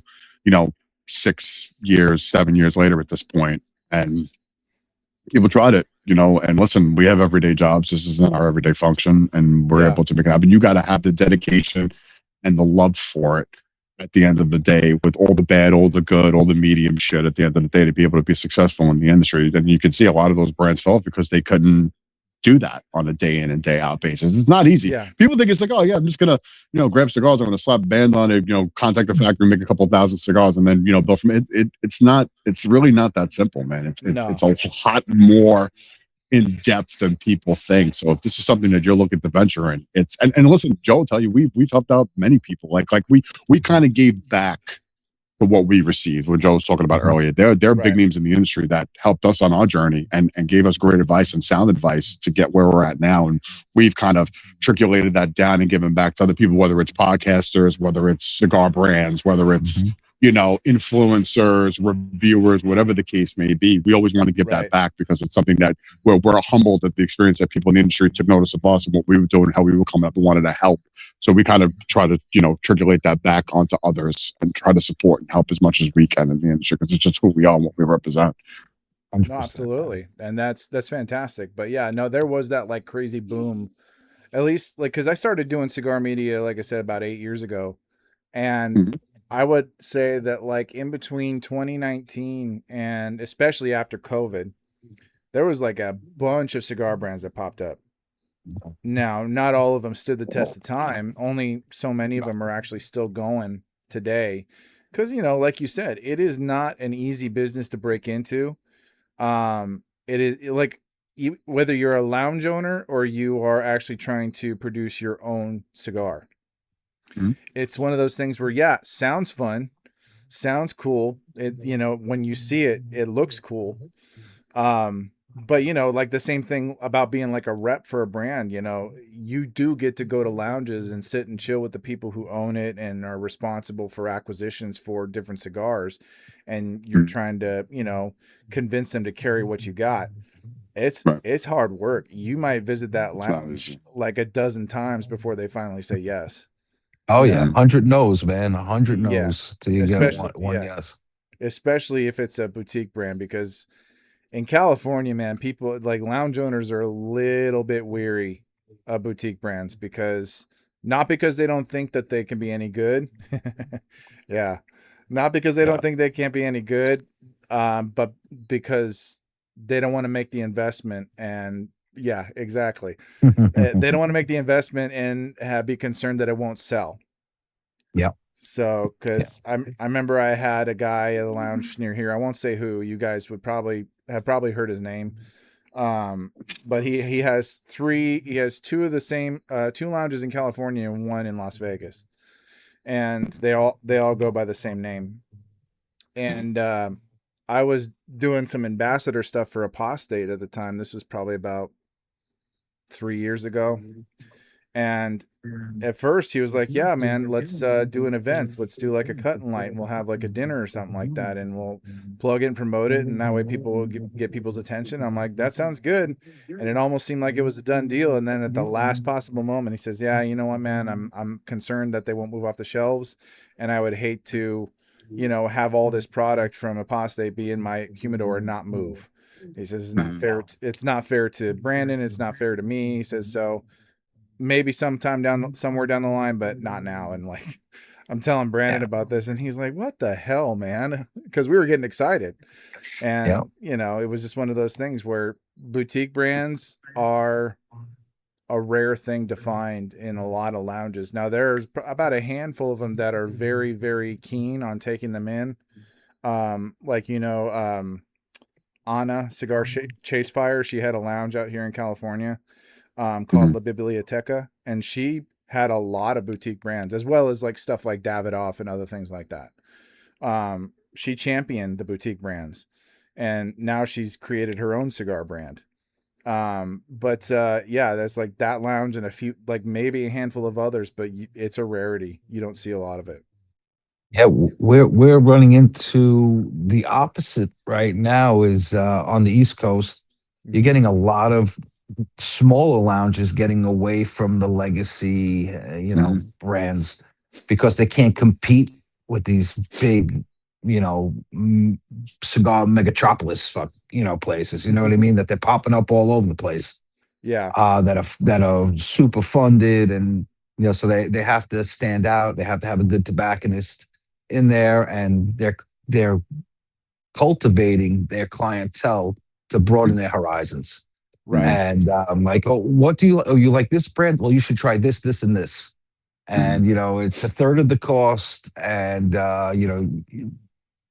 6 years, 7 years later at this point, and people tried it. And listen, we have everyday jobs. This isn't our everyday function, and we're able to make it happen. You got to have the dedication and the love for it. At the end of the day, with all the bad, all the good, all the medium shit, at the end of the day, to be able to be successful in the industry. And you can see a lot of those brands fell because they couldn't do that on a day in and day out basis. It's not easy. People think it's like, oh yeah, I'm just gonna, grab cigars. I'm gonna slap a band on it, contact the factory, make a couple of thousand cigars, and then, build from it. It's not. It's really not that simple, man. It's a lot more in depth than people think. So if this is something that you're looking to venture in, and listen, Joe will tell you, we've helped out many people. Like we kind of gave back for what we received, what Joe was talking about earlier. There are big names in the industry that helped us on our journey and gave us great advice and sound advice to get where we're at now. And we've kind of trickulated that down and given back to other people, whether it's podcasters, whether it's cigar brands, whether it's influencers, reviewers, whatever the case may be. We always want to give that back because it's something that we're humbled at the experience that people in the industry took notice of us and what we were doing, how we were coming up and wanted to help. So we kind of try to, triculate that back onto others and try to support and help as much as we can in the industry because it's just who we are and what we represent. No, absolutely. And that's fantastic. But yeah, no, there was that like crazy boom, at least like, cause I started doing cigar media, like I said, about 8 years ago. And I would say that like in between 2019 and especially after COVID, there was like a bunch of cigar brands that popped up. Now, not all of them stood the test of time. Only so many of them are actually still going today. Because, like you said, it is not an easy business to break into. It is like whether you're a lounge owner or you are actually trying to produce your own cigar. Mm-hmm. It's one of those things where, yeah, sounds fun, sounds cool. It, when you see it, it looks cool. But like the same thing about being like a rep for a brand, you do get to go to lounges and sit and chill with the people who own it and are responsible for acquisitions for different cigars. And you're trying to, convince them to carry what you got. It's hard work. You might visit that lounge like a dozen times before they finally say yes. Oh yeah, 100 no's, man. 100 no's till you get one yes. Especially if it's a boutique brand, because in California, man, people like lounge owners are a little bit weary of boutique brands not because they don't think that they can be any good. Yeah. Not because they don't think they can't be any good, but because they don't want to make the investment. And yeah, exactly. They don't want to make the investment and be concerned that it won't sell. Yeah. So, because I remember I had a guy at a lounge near here. I won't say who. You guys would probably heard his name. But he has two of the same two lounges in California and one in Las Vegas, and they all go by the same name. And I was doing some ambassador stuff for Apostate at the time. This was probably about 3 years ago. And at first he was like, yeah, man, let's do an event. Let's do like a cut and light, and we'll have like a dinner or something like that. And we'll plug it and promote it. And that way people will get people's attention. I'm like, that sounds good. And it almost seemed like it was a done deal. And then at the last possible moment, he says, yeah, you know what, man, I'm concerned that they won't move off the shelves. And I would hate to, have all this product from Apostate be in my humidor and not move. He says, it's not fair. It's not fair to Brandon. It's not fair to me. He says, so maybe sometime somewhere down the line, but not now. And like, I'm telling Brandon about this, and he's like, what the hell, man? Because we were getting excited. And, it was just one of those things where boutique brands are a rare thing to find in a lot of lounges. Now, there's about a handful of them that are very, very keen on taking them in. Anna Cigar Chase Fire, she had a lounge out here in California called La Biblioteca, and she had a lot of boutique brands, as well as like stuff like Davidoff and other things like that. She championed the boutique brands, and now she's created her own cigar brand. That's like that lounge and a few, like maybe a handful of others, but it's a rarity. You don't see a lot of it. Yeah, we're running into the opposite right now. Is on the East Coast, you're getting a lot of smaller lounges getting away from the legacy, brands, because they can't compete with these big, cigar megatropolis, places. You know what I mean? That they're popping up all over the place. Yeah. That are super funded, and so they have to stand out. They have to have a good tobacconist in there, and they're cultivating their clientele to broaden their horizons. Right. And I'm like, oh, what do you? Oh, you like this brand? Well, you should try this, this, and this. And it's a third of the cost. And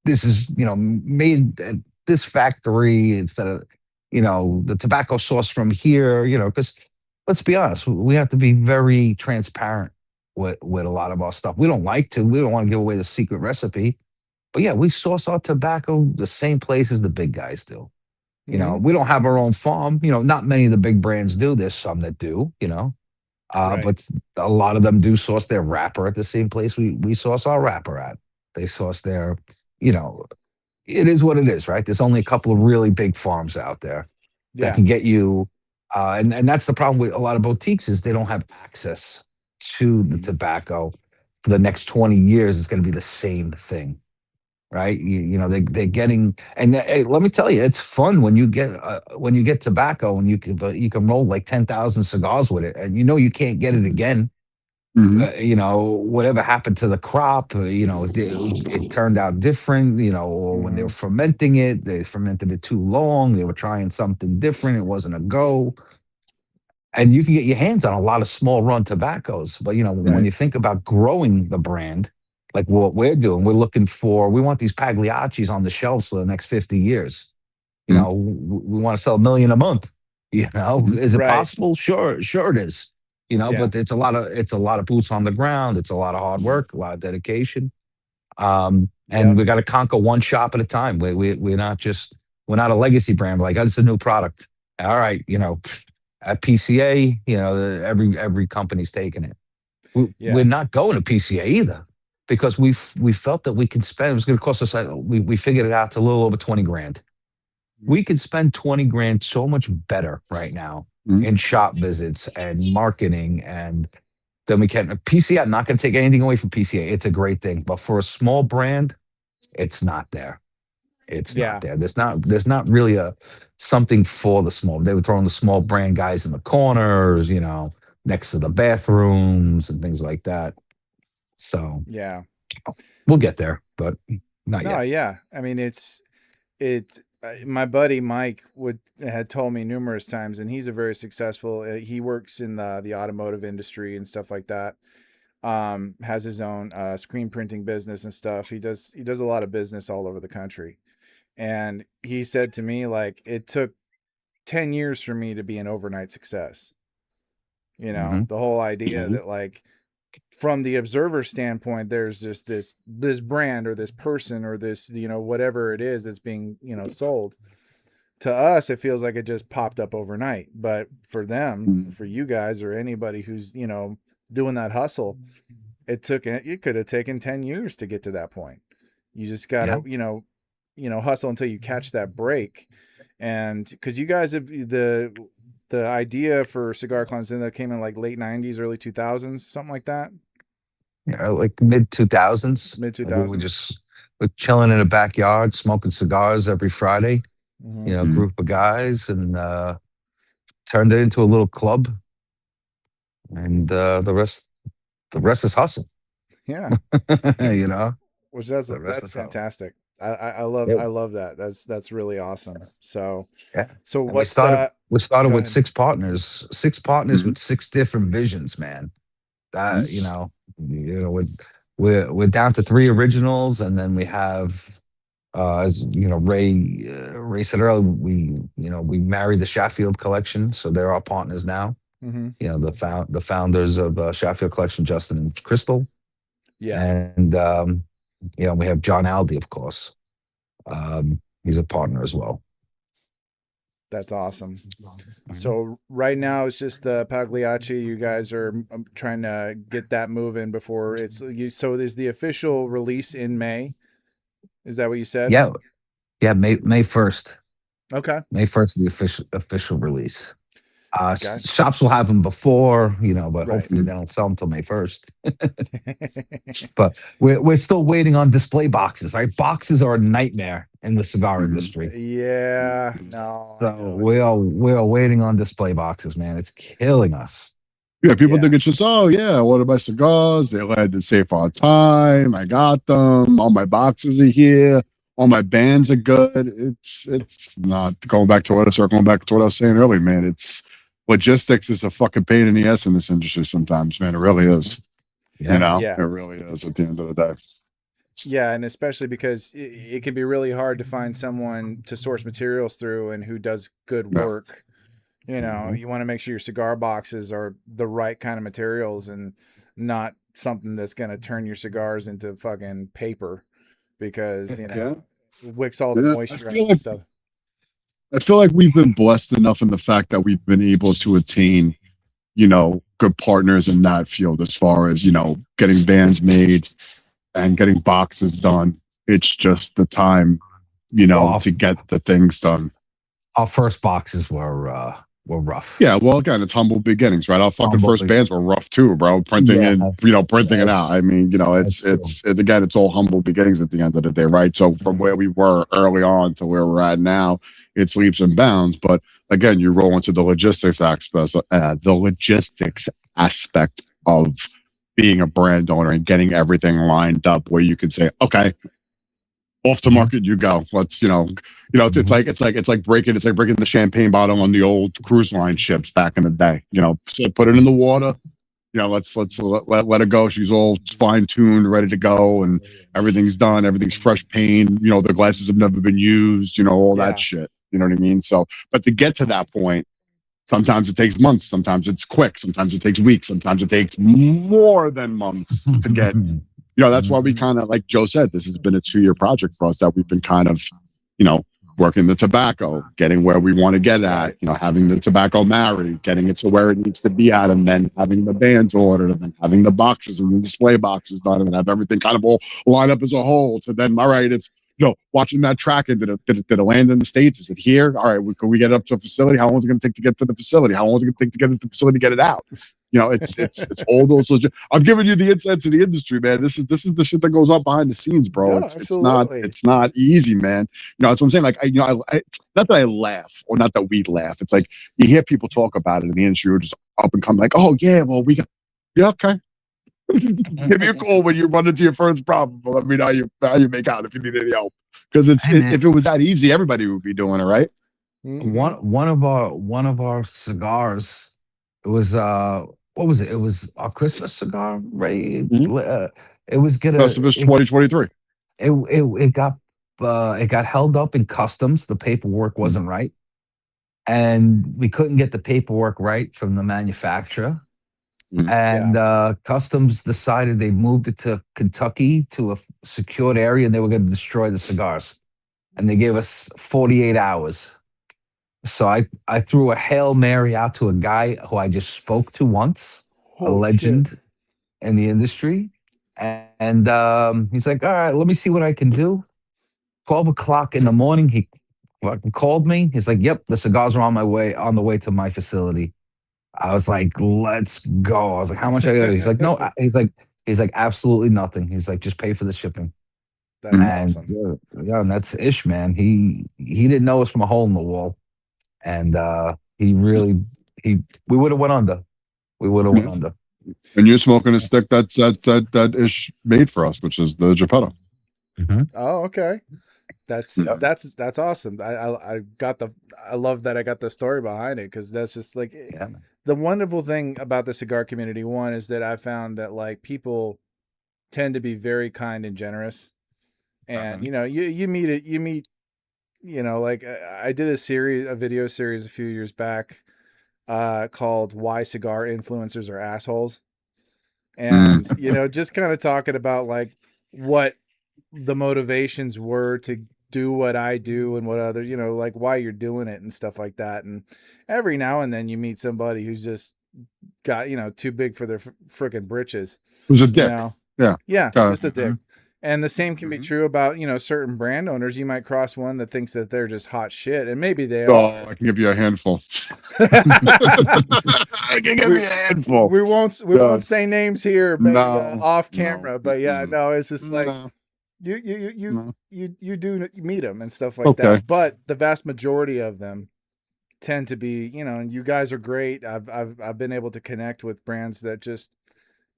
this is made at this factory instead of the tobacco source from here. Because let's be honest, we have to be very transparent with a lot of our stuff. We don't want to give away the secret recipe, but yeah, we source our tobacco the same place as the big guys do. We don't have our own farm. Not many of the big brands do. There's some that do, Right. But a lot of them do source their wrapper at the same place we source our wrapper at. They source their, it is what it is, right? There's only a couple of really big farms out there that can get you. And that's the problem with a lot of boutiques is they don't have access to the tobacco for the next 20 years. It's going to be the same thing. Right, they're getting, and hey, let me tell you, it's fun when you get tobacco and you can roll like 10,000 cigars with it, and you can't get it again. You know, whatever happened to the crop, you know, it turned out different, you know, or when they were fermenting it, they fermented it too long. They were trying something different. It wasn't a go. And you can get your hands on a lot of small run tobaccos. But, you know, when you think about growing the brand, like what we're doing, we want these Pagliaccis on the shelves for the next 50 years. You know, we want to sell 1 million a month. You know, is it possible? Sure it is. You know, but it's a lot of boots on the ground. It's a lot of hard work, a lot of dedication. And we got to conquer one shop at a time. We're not a legacy brand. We're like, oh, it's a new product. All right, you know, at PCA, you know, every company's taking it. We're not going to PCA either because we felt that we can spend. It was going to cost us. We figured it out to a little over 20 grand. We could spend 20 grand so much better right now in shop visits and marketing, and then we can. PCA, I'm not going to take anything away from PCA. It's a great thing, but for a small brand, it's not there. It's not there. There's not really something for the small. They were throwing the small brand guys in the corners, you know, next to the bathrooms and things like that. So we'll get there, but not yet. Yeah. I mean, my buddy Mike had told me numerous times, and he's a very successful. He works in the automotive industry and stuff like that. Has his own screen printing business and stuff. He does a lot of business all over the country. And he said to me, like, it took 10 years for me to be an overnight success. You know, the whole idea that, like, from the observer standpoint, there's just this brand or this person or this, you know, whatever it is that's being, you know, sold. To us, it feels like it just popped up overnight. But for them, for you guys or anybody who's, you know, doing that hustle, it could have taken 10 years to get to that point. You just got to, you know, hustle until you catch that break. And because you guys have the idea for Cigar Clowns that came in like late 90s, early 2000s, something like that. Yeah, like mid 2000s. We're chilling in a backyard, smoking cigars every Friday. You know, group of guys, and turned it into a little club. And the rest is hustle. Yeah. You know, which that's fantastic. I love that. That's really awesome. So So we started with 6 partners. 6 partners with 6 different visions, man. You know, we're down to 3 originals, and then we have as you know, Ray said earlier, we married the Sheffield collection, so they're our partners now. You know, the founders of Sheffield Collection, Justin and Crystal. And you know, we have John Aldi, of course. He's a partner as well. That's awesome. So right now it's just the Pagliacci. You guys are trying to get that moving before it's so there's the official release in May. Is that what you said? Yeah. May 1st. Okay. May 1st is the official release. Shops will have them before, you know, but hopefully they don't sell them until May 1st. But we're still waiting on display boxes. Right, boxes are a nightmare in the cigar industry. Yeah, no. So we are waiting on display boxes, man. It's killing us. Yeah, people think it's just, oh yeah, I ordered my cigars. They let it safe on time. I got them. All my boxes are here. All my bands are good. It's not going back to what I was saying earlier, man. It's logistics is a fucking pain in the ass in this industry sometimes, man. It really is. You know, it really is at the end of the day. Yeah, and especially because it can be really hard to find someone to source materials through and who does good work. You know, you want to make sure your cigar boxes are the right kind of materials and not something that's going to turn your cigars into fucking paper because, you know, wicks all the moisture out and stuff. I feel like we've been blessed enough in the fact that we've been able to attain, you know, good partners in that field as far as, you know, getting bands made and getting boxes done. It's just the time, you know, to get the things done. Our first boxes were rough. Yeah, well, again, it's humble beginnings, right? Our fucking first bands were rough too, bro. Printing it out. I mean, you know, it's again, it's all humble beginnings at the end of the day, right? So from where we were early on to where we're at now, it's leaps and bounds. But again, you roll into the logistics aspect of being a brand owner and getting everything lined up where you could say, okay, off to market you go. Let's it's like breaking the champagne bottle on the old cruise line ships back in the day. So put it in the water. Let's let it go. She's all fine tuned, ready to go, and everything's done. Everything's fresh paint. The glasses have never been used. All that shit. You know what I mean? So, but to get to that point, sometimes it takes months. Sometimes it's quick. Sometimes it takes weeks. Sometimes it takes more than months to get. That's why we kind of, like Joe said, this has been a 2-year project for us that we've been kind of, working the tobacco, getting where we want to get at, having the tobacco married, getting it to where it needs to be at, and then having the bands ordered, and then having the boxes and the display boxes done, and have everything kind of all lined up as a whole. So then, all right, it's, watching that tracking. Did it land in the States? Is it here? All right, can we get it up to a facility? How long is it going to take to get to the facility? How long is it going to take to get to the facility to get it out? It's all those legit. I'm giving you the insights of the industry, man. This is the shit that goes on behind the scenes, bro. No, it's not easy, man. That's what I'm saying. Like, I not that I laugh, or not that we laugh. It's like you hear people talk about it in the industry, or just up and come like, oh yeah, well we got, okay. Give me a call when you run into your first problem. Let me know how you make out if you need any help. Because if it was that easy, everybody would be doing it, right? One of our cigars. It was what was it? It was our Christmas cigar, Ray. It was Christmas 2023. It got held up in customs. The paperwork wasn't right, and we couldn't get the paperwork right from the manufacturer. And customs decided they moved it to Kentucky to a secured area, and they were going to destroy the cigars. And they gave us 48 hours. So I threw a Hail Mary out to a guy who I just spoke to once, a legend in the industry. And he's like, all right, let me see what I can do. 12 o'clock in the morning, he fucking called me. He's like, yep, the cigars are on the way to my facility. I was like, let's go. I was like, how much I got? He's like, no. He's like, absolutely nothing. He's like, just pay for the shipping. That's awesome. And that's Ish, man. He didn't know us from a hole in the wall. And we would have went under. We would have went under. And you're smoking a stick that Ish made for us, which is the Geppetto. Oh, okay. That's awesome. I love that I got the story behind it, because that's just like the wonderful thing about the cigar community. One is that I found that like people tend to be very kind and generous, and you meet like I did a video series a few years back called "Why Cigar Influencers Are Assholes," and just kind of talking about like what the motivations were to do what I do and what others, like why you're doing it and stuff like that. And every now and then you meet somebody who's just got, too big for their freaking britches. Who's a dick. Yeah. Just a dick. And the same can be true about, certain brand owners. You might cross one that thinks that they're just hot shit, and maybe they are. I can give you a handful. I can give you a handful. We won't say names here, but off camera. But it's just like you do meet them and stuff like that. But the vast majority of them tend to be, and you guys are great. I've been able to connect with brands that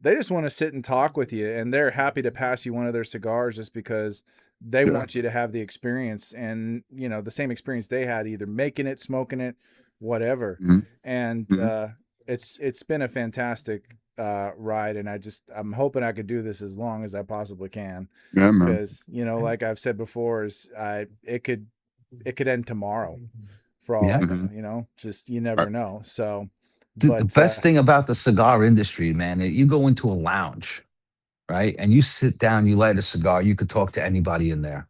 they just want to sit and talk with you, and they're happy to pass you one of their cigars just because they want you to have the experience, and the same experience they had, either making it, smoking it, whatever. And it's been a fantastic ride, and I'm hoping I could do this as long as I possibly can. Because like I've said before, it could end tomorrow for all I know. Just you never know. So. Dude, the best thing about the cigar industry, man, you go into a lounge, right? And you sit down, you light a cigar, you could talk to anybody in there.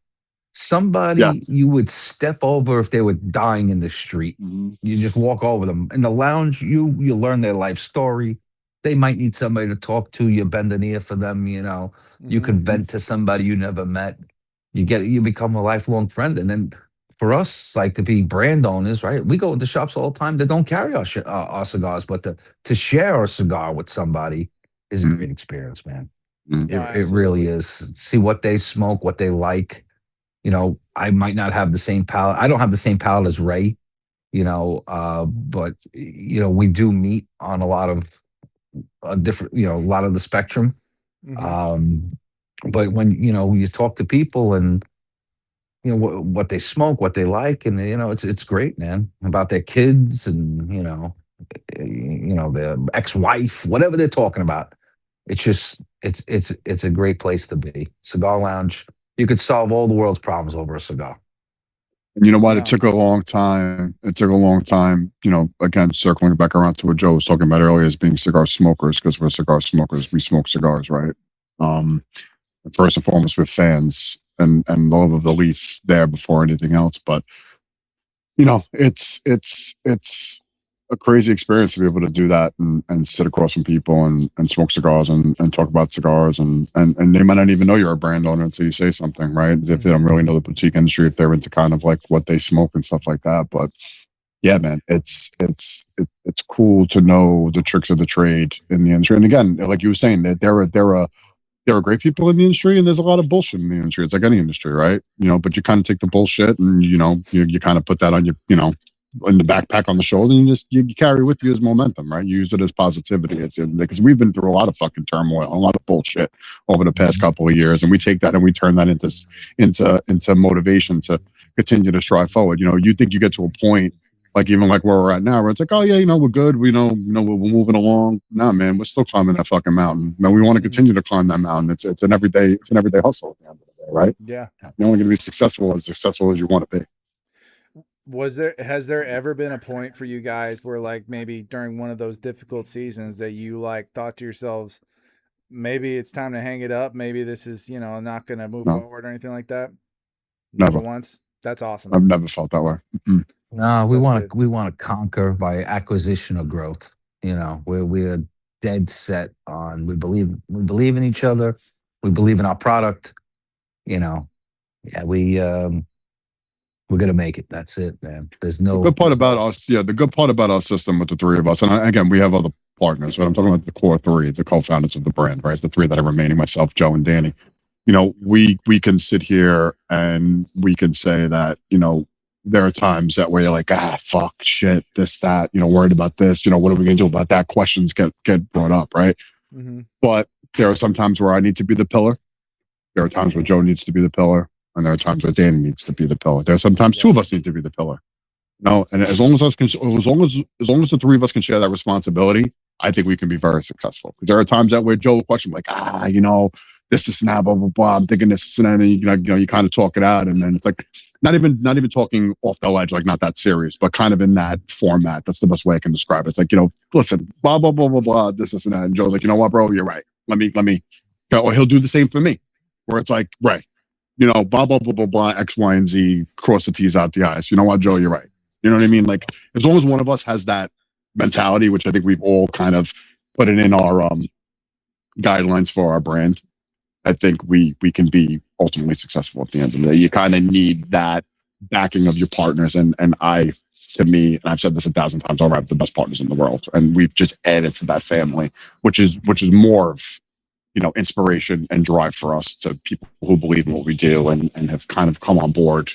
Somebody you would step over if they were dying in the street. You just walk over them. In the lounge, you learn their life story. They might need somebody to talk to. You bend an ear for them, You can vent to somebody you never met. You become a lifelong friend. And then for us, like to be brand owners, right? We go into shops all the time that don't carry our cigars, but to share a cigar with somebody is a great experience, man. It really is. See what they smoke, what they like. I might not have the same palate. I don't have the same palate as Ray, but we do meet on a lot of a different, a lot of the spectrum. Mm-hmm. But when you talk to people and what they smoke, what they like, and it's great, man. About their kids and their ex-wife, whatever they're talking about. It's just it's a great place to be. Cigar lounge. You could solve all the world's problems over a cigar. And you know what? It took a long time. It took a long time. Again, circling back around to what Joe was talking about earlier, as being cigar smokers, because we're cigar smokers. We smoke cigars, right? First and foremost, we're fans and the love of the leaf there before anything else. But it's a crazy experience to be able to do that and sit across from people and smoke cigars and talk about cigars and they might not even know you're a brand owner until you say something, right? If they don't really know the boutique industry, if they're into kind of like what they smoke and stuff like that. But yeah, man, it's cool to know the tricks of the trade in the industry. And again, like you were saying, that there are great people in the industry and there's a lot of bullshit in the industry. It's like any industry, right? But you kind of take the bullshit and you kind of put that on your in the backpack on the shoulder and you carry with you as momentum, right? You use it as positivity. It's because we've been through a lot of fucking turmoil, a lot of bullshit over the past couple of years, and we take that and we turn that into motivation to continue to strive forward. You think you get to a point like even like where we're at now, where it's like, oh yeah, we're good. We know, we're moving along. Nah, man, we're still climbing that fucking mountain. Man, we want to continue to climb that mountain. It's an everyday hustle at the end of the day, right? Yeah. You're only going to be successful as you want to be. Has there ever been a point for you guys where like maybe during one of those difficult seasons that you like thought to yourselves, maybe it's time to hang it up, maybe this is not going to move No, forward or anything like that? never. Once. That's awesome. I've never felt that way. Mm-mm. No, we want to conquer by acquisition or growth. We're dead set on we believe in each other, we believe in our product. Yeah, we're gonna make it. That's it, man. There's The no good part about us, the good part about our system with the three of us, and again, we have other partners, but I'm talking about the core three, the co-founders of the brand, right? The three that are remaining, myself, Joe, and Danny. We can sit here and we can say that, there are times that where you're like, fuck, shit, this, that, worried about this, what are we gonna do about that? Questions get brought up, right? Mm-hmm. But there are some times where I need to be the pillar. There are times where Joe needs to be the pillar, and there are times where Danny needs to be the pillar. There are sometimes two of us need to be the pillar. And as long as the three of us can share that responsibility, I think we can be very successful. Because there are times that where Joe will question like, this is now blah blah blah. I'm thinking this and then you kind of talk it out, and then it's like not even talking off the ledge, like not that serious, but kind of in that format. That's the best way I can describe it. It's like listen, blah blah blah blah blah. This and that, and Joe's like, you know what, bro, you're right. Let me. Or he'll do the same for me, where it's like, right, blah blah blah blah blah X Y and Z. Cross the T's, out the I's. You know what, Joe, you're right. You know what I mean? Like, as long as one of us has that mentality, which I think we've all kind of put it in our guidelines for our brand, I think we can be ultimately successful at the end of the day. You kind of need that backing of your partners, and to me, and I've said this 1,000 times over, I have the best partners in the world, and we've just added to that family, which is more of inspiration and drive for us, to people who believe in what we do and have kind of come on board.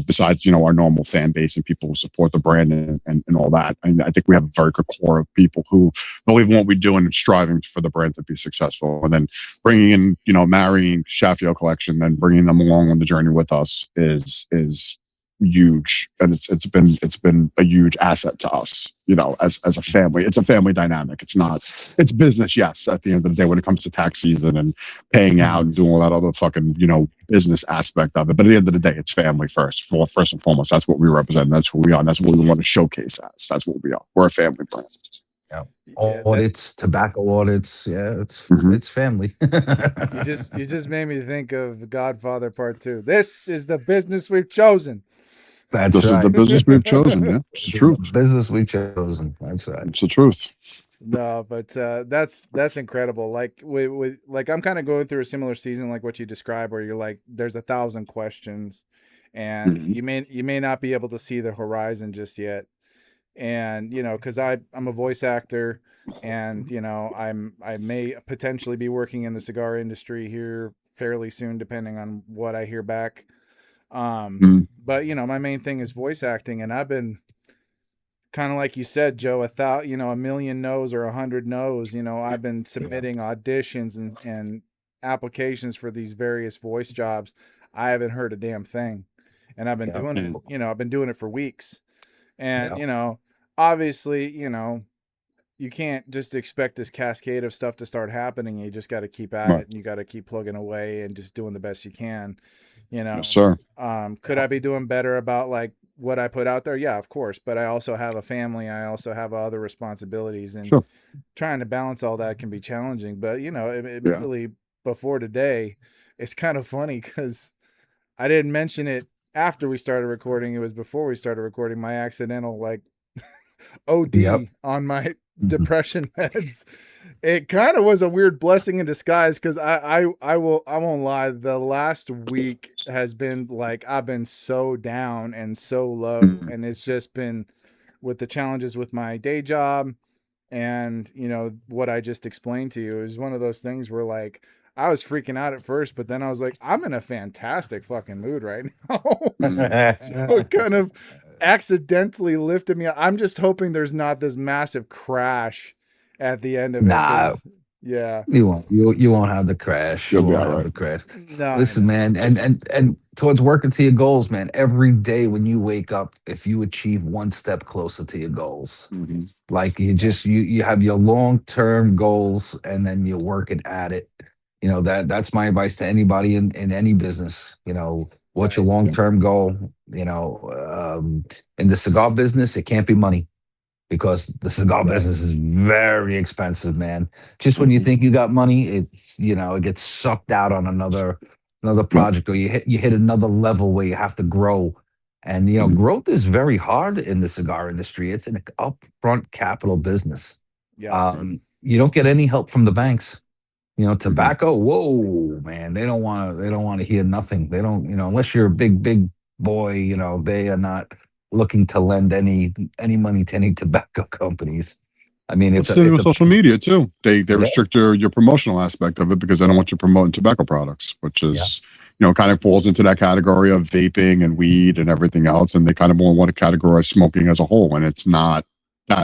Besides, our normal fan base and people who support the brand and all that. And I think we have a very good core of people who believe in what we do and striving for the brand to be successful. And then bringing in, marrying Sheffield Collection and bringing them along on the journey with us is huge. And it's been a huge asset to us, as a family. It's a family dynamic. It's business, yes, at the end of the day, when it comes to tax season and paying out and doing all that other fucking, business aspect of it. But at the end of the day, it's family first and foremost. That's what we represent. That's who we are. And that's what we want to showcase as. That's what we are. We're a family brand. Yeah. Audits, tobacco audits. Yeah, it's family. You just made me think of Godfather Part 2. This is the business we've chosen. This is the business we've chosen. Yeah, it's the truth. Business we've chosen. That's right. It's the truth. No, but that's incredible. Like like I'm kind of going through a similar season, like what you described, where you're like, there's 1,000 questions, and you may not be able to see the horizon just yet. And because I'm a voice actor, and I may potentially be working in the cigar industry here fairly soon, depending on what I hear back. But my main thing is voice acting, and I've been kind of like you said, Joe, a million no's or 100 no's. I've been submitting auditions and applications for these various voice jobs. I haven't heard a damn thing, and I've been doing it. I've been doing it for weeks, and obviously, you can't just expect this cascade of stuff to start happening. You just got to keep at it, and you got to keep plugging away and just doing the best you can. Yes, sir. Could I be doing better about like what I put out there? Yeah, of course. But I also have a family. I also have other responsibilities, and trying to balance all that can be challenging. But admittedly, before today, it's kind of funny because I didn't mention it after we started recording. It was before we started recording. My accidental OD on my depression meds. It kind of was a weird blessing in disguise because I won't lie. The last week has been like I've been so down and so low, and it's just been with the challenges with my day job and what I just explained to you. It was one of those things where like I was freaking out at first, but then I was like, I'm in a fantastic fucking mood right now. So it kind of accidentally lifted me up. I'm just hoping there's not this massive crash at the end of it. Yeah. You won't have the crash. You won't have the crash. No, listen, man, and towards working to your goals, man, every day when you wake up, if you achieve one step closer to your goals, like you have your long-term goals and then you're working at it. That's my advice to anybody in any business. What's your long-term goal? In the cigar business, it can't be money because the cigar business is very expensive, man. Just when you think you got money, it gets sucked out on another project, or you hit another level where you have to grow. And growth is very hard in the cigar industry. It's an upfront capital business. You don't get any help from the banks. Tobacco, whoa, man, they don't want to hear nothing. They don't, unless you're a big boy, they are not looking to lend any money to any tobacco companies. I mean, it's social media too. They restrict your promotional aspect of it because they don't want you promoting tobacco products, which is kind of falls into that category of vaping and weed and everything else, and they kind of more want to categorize smoking as a whole, and it's not.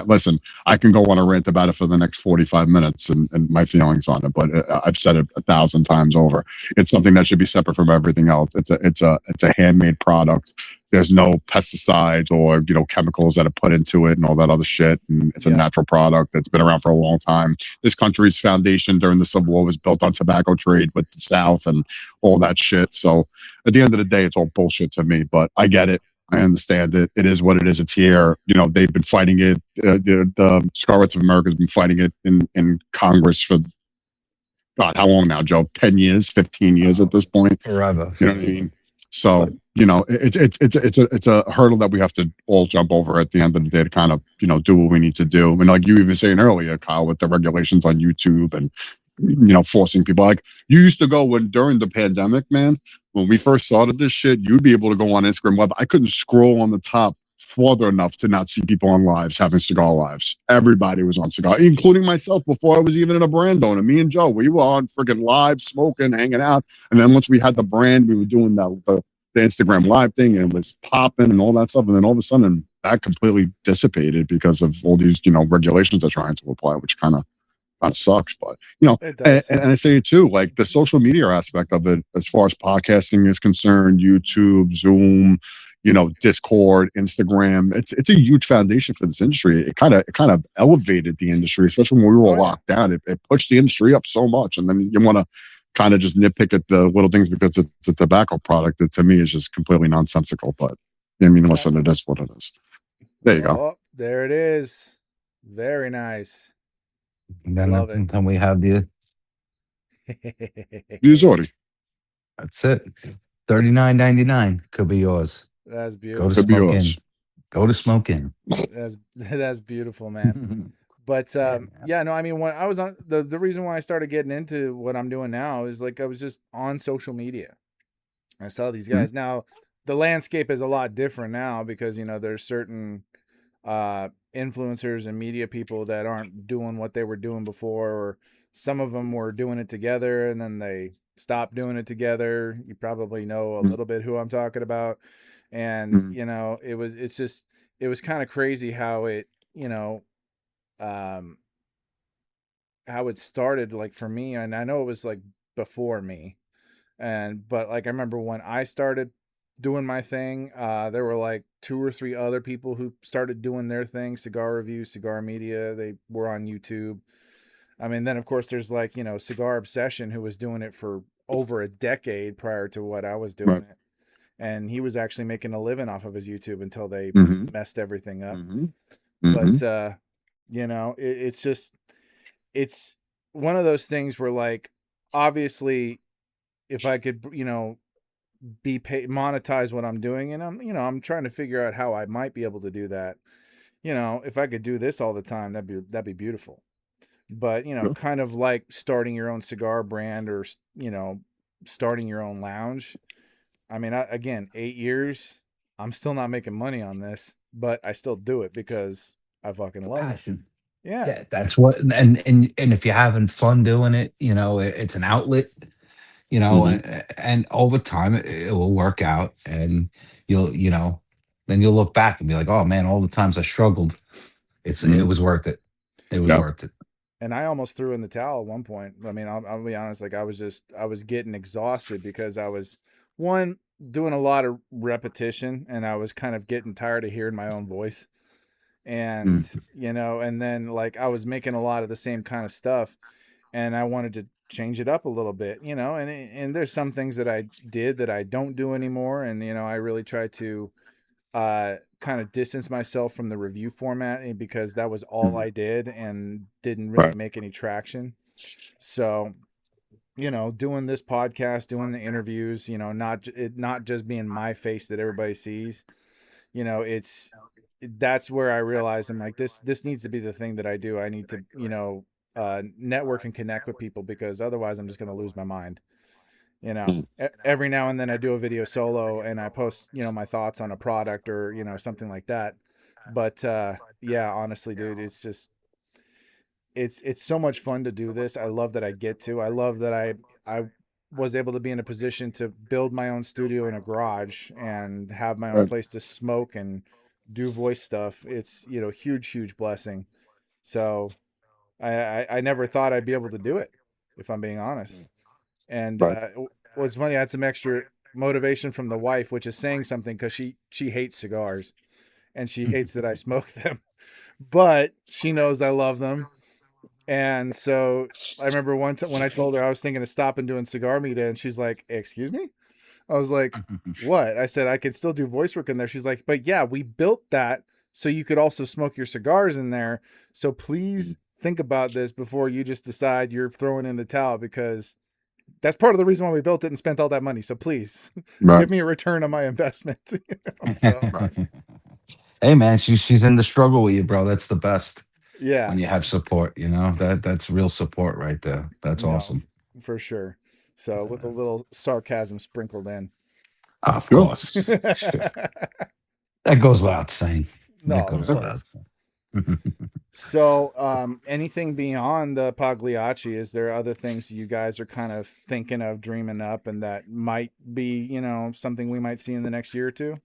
Listen, I can go on a rant about it for the next 45 minutes and my feelings on it, but I've said it 1,000 times over. It's something that should be separate from everything else. It's a handmade product. There's no pesticides or chemicals that are put into it and all that other shit. And it's a natural product that's been around for a long time. This country's foundation during the Civil War was built on tobacco trade with the South and all that shit. So at the end of the day, it's all bullshit to me. But I get it. I understand it. It is what it is. It's here. They've been fighting it. The Scarlett of America has been fighting it in Congress for God, how long now, Joe? 10 years, 15 years at this point. Forever. You know what I mean? So it's a hurdle that we have to all jump over at the end of the day to kind of do what we need to do. And like you even saying earlier, Kyle, with the regulations on YouTube and forcing people, like you used to go during the pandemic, man. When we first started this shit, you'd be able to go on Instagram Live. I couldn't scroll on the top further enough to not see people on lives having cigar lives. Everybody was on cigar, including myself before I was even in a brand owner. Me and Joe, we were on freaking live, smoking, hanging out. And then once we had the brand, we were doing the Instagram Live thing, and it was popping and all that stuff. And then all of a sudden, that completely dissipated because of all these regulations they're trying to apply, which kind of sucks. But and I say it too, like the social media aspect of it, as far as podcasting is concerned, YouTube, Zoom, Discord, Instagram, it's a huge foundation for this industry. It kind of elevated the industry, especially when we were locked down. It pushed the industry up so much, and then you want to kind of just nitpick at the little things because it's a tobacco product that to me is just completely nonsensical. But I mean, listen, it is what it is. There you go. There it is. Very nice. And then we have the Usori. That's it. $39.99 could be yours. That's beautiful. Go to Smoke In. Go to Smoke In. That's beautiful, man. But I mean, when I was on the reason why I started getting into what I'm doing now is like I was just on social media. I saw these guys. Now the landscape is a lot different now because there's certain influencers and media people that aren't doing what they were doing before, or some of them were doing it together and then they stopped doing it together. You probably know a little bit who I'm talking about. And it's just it was kind of crazy how it, you know, um, how it started, like for me. And I know it was like before me, but like I remember when I started doing my thing, there were like two or three other people who started doing their thing, cigar review, cigar media. They were on YouTube. I mean, then of course there's like, you know, Cigar Obsession, who was doing it for over a decade prior to what I was doing Right. it. And he was actually making a living off of his YouTube until they Mm-hmm. messed everything up. Mm-hmm. But Mm-hmm. you know, it's just, it's one of those things where, like, obviously if I could, you know, be paid, monetize what I'm doing, and I'm, you know, I'm trying to figure out how I might be able to do that. You know, if I could do this all the time, that'd be beautiful. But, you know, Sure. kind of like starting your own cigar brand, or, you know, starting your own lounge. I mean, again, 8 years, I'm still not making money on this, but I still do it because I fucking The love it. passion. Yeah. Yeah, that's what. And if you're having fun doing it, you know, it's an outlet. You know, Mm-hmm. and over time it will work out, and you know, then you'll look back and be like, oh man, all the times I struggled, it Mm-hmm. was worth it. It was Yeah. worth it. And I almost threw in the towel at one point. I mean, I'll be honest, like I was getting exhausted because I was, one, doing a lot of repetition, and I was kind of getting tired of hearing my own voice. And, Mm-hmm. you know, and then like I was making a lot of the same kind of stuff, and I wanted to change it up a little bit, you know, and there's some things that I did that I don't do anymore. And, you know, I really try to kind of distance myself from the review format, because that was all Mm-hmm. I did and didn't really Right. make any traction. So, you know, doing this podcast, doing the interviews, you know, not just being my face that everybody sees, you know, that's where I realized I'm like, this needs to be the thing that I do. I need to, you know, network and connect with people, because otherwise I'm just going to lose my mind. You know, Mm-hmm. every now and then I do a video solo and I post, you know, my thoughts on a product, or, you know, something like that. But yeah, honestly, dude, it's just, it's so much fun to do this. I love that I get to. I love that I was able to be in a position to build my own studio in a garage and have my own Right. place to smoke and do voice stuff. It's, you know, huge blessing. So I never thought I'd be able to do it, if I'm being honest. And Right. what's funny, I had some extra motivation from the wife, which is saying something, because she hates cigars, and she hates that I smoke them, but she knows I love them. And so I remember one time when I told her I was thinking of stopping doing cigar media, and she's like, "Excuse me?" I was like, "What?" I said, "I could still do voice work in there." She's like, "But yeah, we built that so you could also smoke your cigars in there. So please think about this before you just decide you're throwing in the towel, because that's part of the reason why we built it and spent all that money. So please Right. give me a return on my investment." You know? So Right. Hey man, she's in the struggle with you, bro. That's the best yeah, when you have support. You know, that's real support right there. That's no, awesome. for sure. So with a little sarcasm sprinkled in. Of Sure. course, sure. That goes without saying. No, That of goes course. without saying. So, anything beyond the Pagliacci? Is there other things you guys are kind of thinking of, dreaming up, and that might be, you know, something we might see in the next year or two?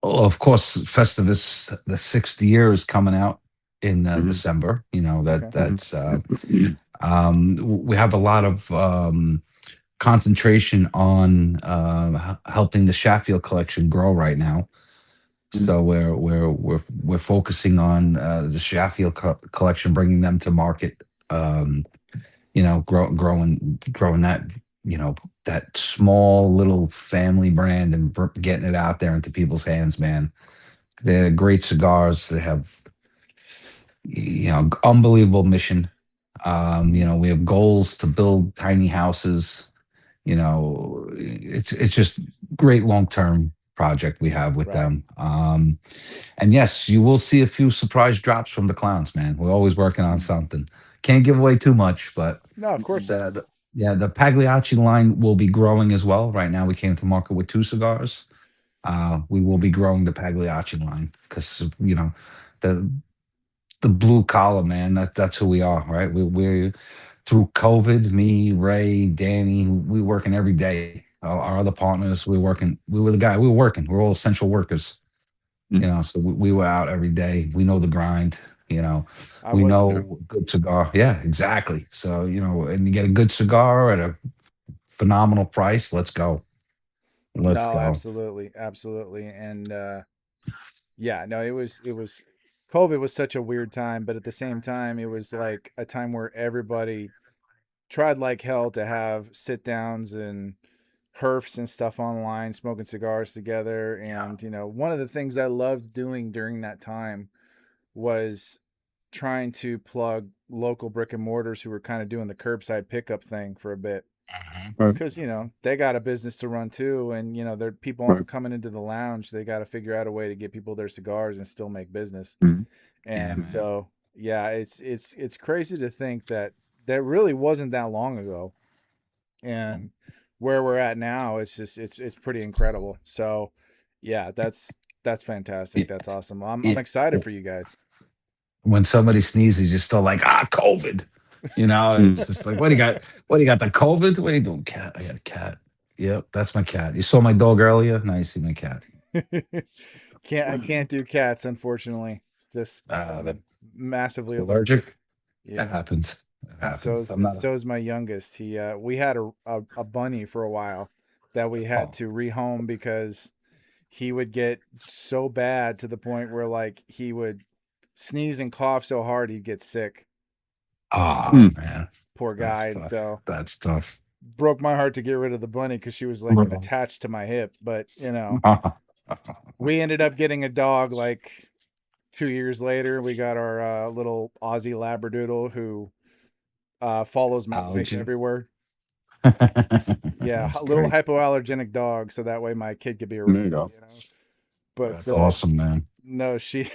Well, of course, Festivus, the 6th year is coming out in Mm-hmm. December. You know that Okay. that's Mm-hmm. we have a lot of concentration on helping the Sheffield collection grow right now. So we're focusing on the Sheffield collection, bringing them to market. You know, growing that, you know, that small little family brand, and getting it out there into people's hands, man. They're great cigars. They have, you know, unbelievable mission. You know, we have goals to build tiny houses. You know, it's just great long term project we have with Right. them. And yes, you will see a few surprise drops from the clowns, man. We're always working on something. Can't give away too much, but No, of course not. yeah, the Pagliacci line will be growing as well. Right now, we came to market with 2 cigars. We will be growing the Pagliacci line because, you know, the blue collar, man. That's who we are, right? We're through COVID. Me, Ray, Danny, we working every day. Our other partners, we're working. We were the guy. We were working. We're all essential workers. You know, so we were out every day. We know the grind. You know, I we was know too. good cigar. Yeah, exactly. So you know, and you get a good cigar at a phenomenal price. Let's go. Let's No, go. absolutely, absolutely, and yeah, no, it was COVID was such a weird time, but at the same time, it was like a time where everybody tried like hell to have sit downs and herfs and stuff online, smoking cigars together. And, you know, one of the things I loved doing during that time was trying to plug local brick and mortars who were kind of doing the curbside pickup thing for a bit. Right. Because, you know, they got a business to run too. And, you know, there people Right. coming into the lounge. They got to figure out a way to get people their cigars and still make business. Mhm. Yeah, And man. so, yeah, it's crazy to think that that really wasn't that long ago. And where we're at now, it's just it's pretty incredible. So, yeah, that's fantastic. It, That's awesome. I'm it, excited for you guys. when somebody sneezes, you're still like, COVID. You know, Mm. it's just like, what do you got? What do you got? The COVID? What are you doing, cat? I got a cat. Yep, that's my cat. You saw my dog earlier. Now you see my cat. I can't do cats, unfortunately. Just That massively allergic. allergic. That Yeah. happens. It happens. I'm And not. so is my youngest. He we had a bunny for a while that we had Oh, to rehome because he would get so bad to the point where like he would sneeze and cough so hard he'd get sick. oh Mm. man, Poor that's guy. And tough. so That's tough. broke my heart to get rid of the bunny because she was like attached to my hip. But you know, we ended up getting a dog like 2 years later. We got our little Aussie Labradoodle who follows my wife Allergy. everywhere. Yeah, That's a little great. hypoallergenic dog, so that way my kid could be There you around go. it, you know. But That's awesome, man. no, she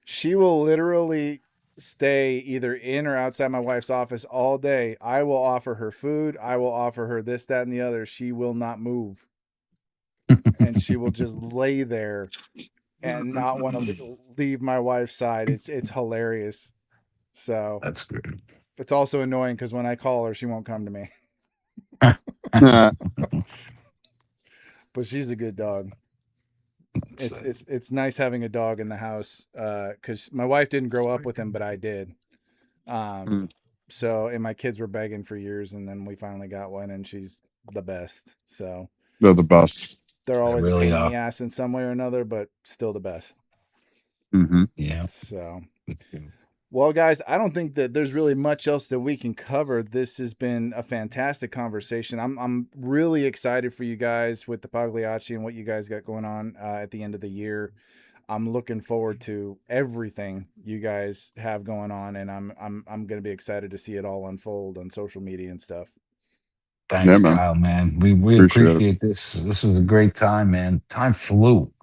she will literally stay either in or outside my wife's office all day. I will offer her food, I will offer her this, that, and the other. She will not move, and she will just lay there and not want to leave my wife's side. It's hilarious. So That's good. it's also annoying because when I call her, she won't come to me. Yeah. But she's a good dog. That's it. It's nice having a dog in the house because my wife didn't grow up with him, but I did. Um, Mm. so and my kids were begging for years, and then we finally got one, and she's the best. So They're the best. they're They always a really pain in the are. ass in some way or another, but still the best. Mm-hmm. Yeah. So. Well, guys, I don't think that there's really much else that we can cover. This has been a fantastic conversation. I'm really excited for you guys with the Pagliacci and what you guys got going on at the end of the year. I'm looking forward to everything you guys have going on, and I'm going to be excited to see it all unfold on social media and stuff. Yeah, Thanks, man. Kyle, man. We Appreciate it. appreciate this. This was a great time, man. Time flew.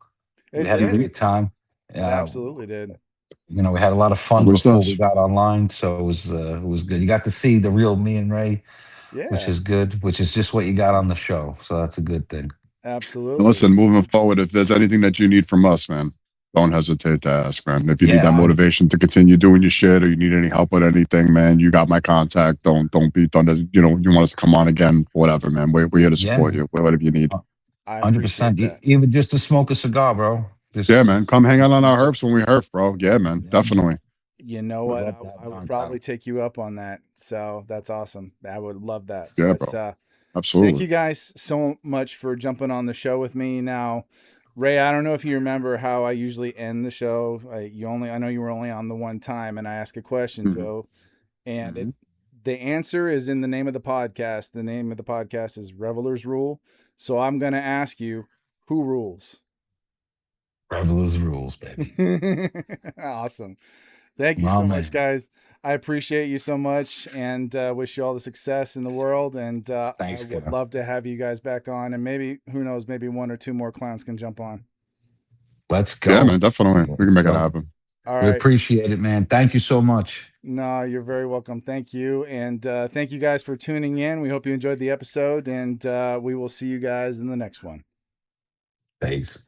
We It had a did. great time. It absolutely did. You know, we had a lot of fun Always before we does. got online, so it was good. You got to see the real me and Ray, which Yeah, is good, which is just what you got on the show. So that's a good thing. And listen, absolutely. moving forward, if there's anything that you need from us, man, don't hesitate to ask, man. If you need Yeah, that motivation to continue doing your shit, or you need any help with anything, man, you got my contact. Don't you know, you want us to come on again, whatever, man. We're here to yeah, support man. you, whatever you need. I 100%. appreciate that. Even just to smoke a cigar, bro. Yeah, Just, man. Come hang out on our herps when we herp, bro. Yeah, man. yeah, man. Definitely. You know We what? love to have I you would on, probably Kyle. take you up on that. So that's awesome. I would love that. Yeah, But bro. thank Absolutely. you guys so much for jumping on the show with me. Now, Ray, I don't know if you remember how I usually end the show. I know you were only on the one time, and I ask a question, Mhm. Joe, and Mhm. the answer is in the name of the podcast. The name of the podcast is Revelers Rule. So I'm going to ask you, who rules? Revelers rules, baby. Awesome. Thank you Oh, so much, man. guys. I appreciate you so much and wish you all the success in the world. And I Thanks, would Kyle. love to have you guys back on. And maybe, who knows, maybe one or two more clowns can jump on. Let's Yeah, go. man. Definitely. We can Let's make it go. happen. All We right. appreciate it, man. Thank you so much. No, you're very welcome. Thank you. And thank you guys for tuning in. We hope you enjoyed the episode. And we will see you guys in the next one. Peace.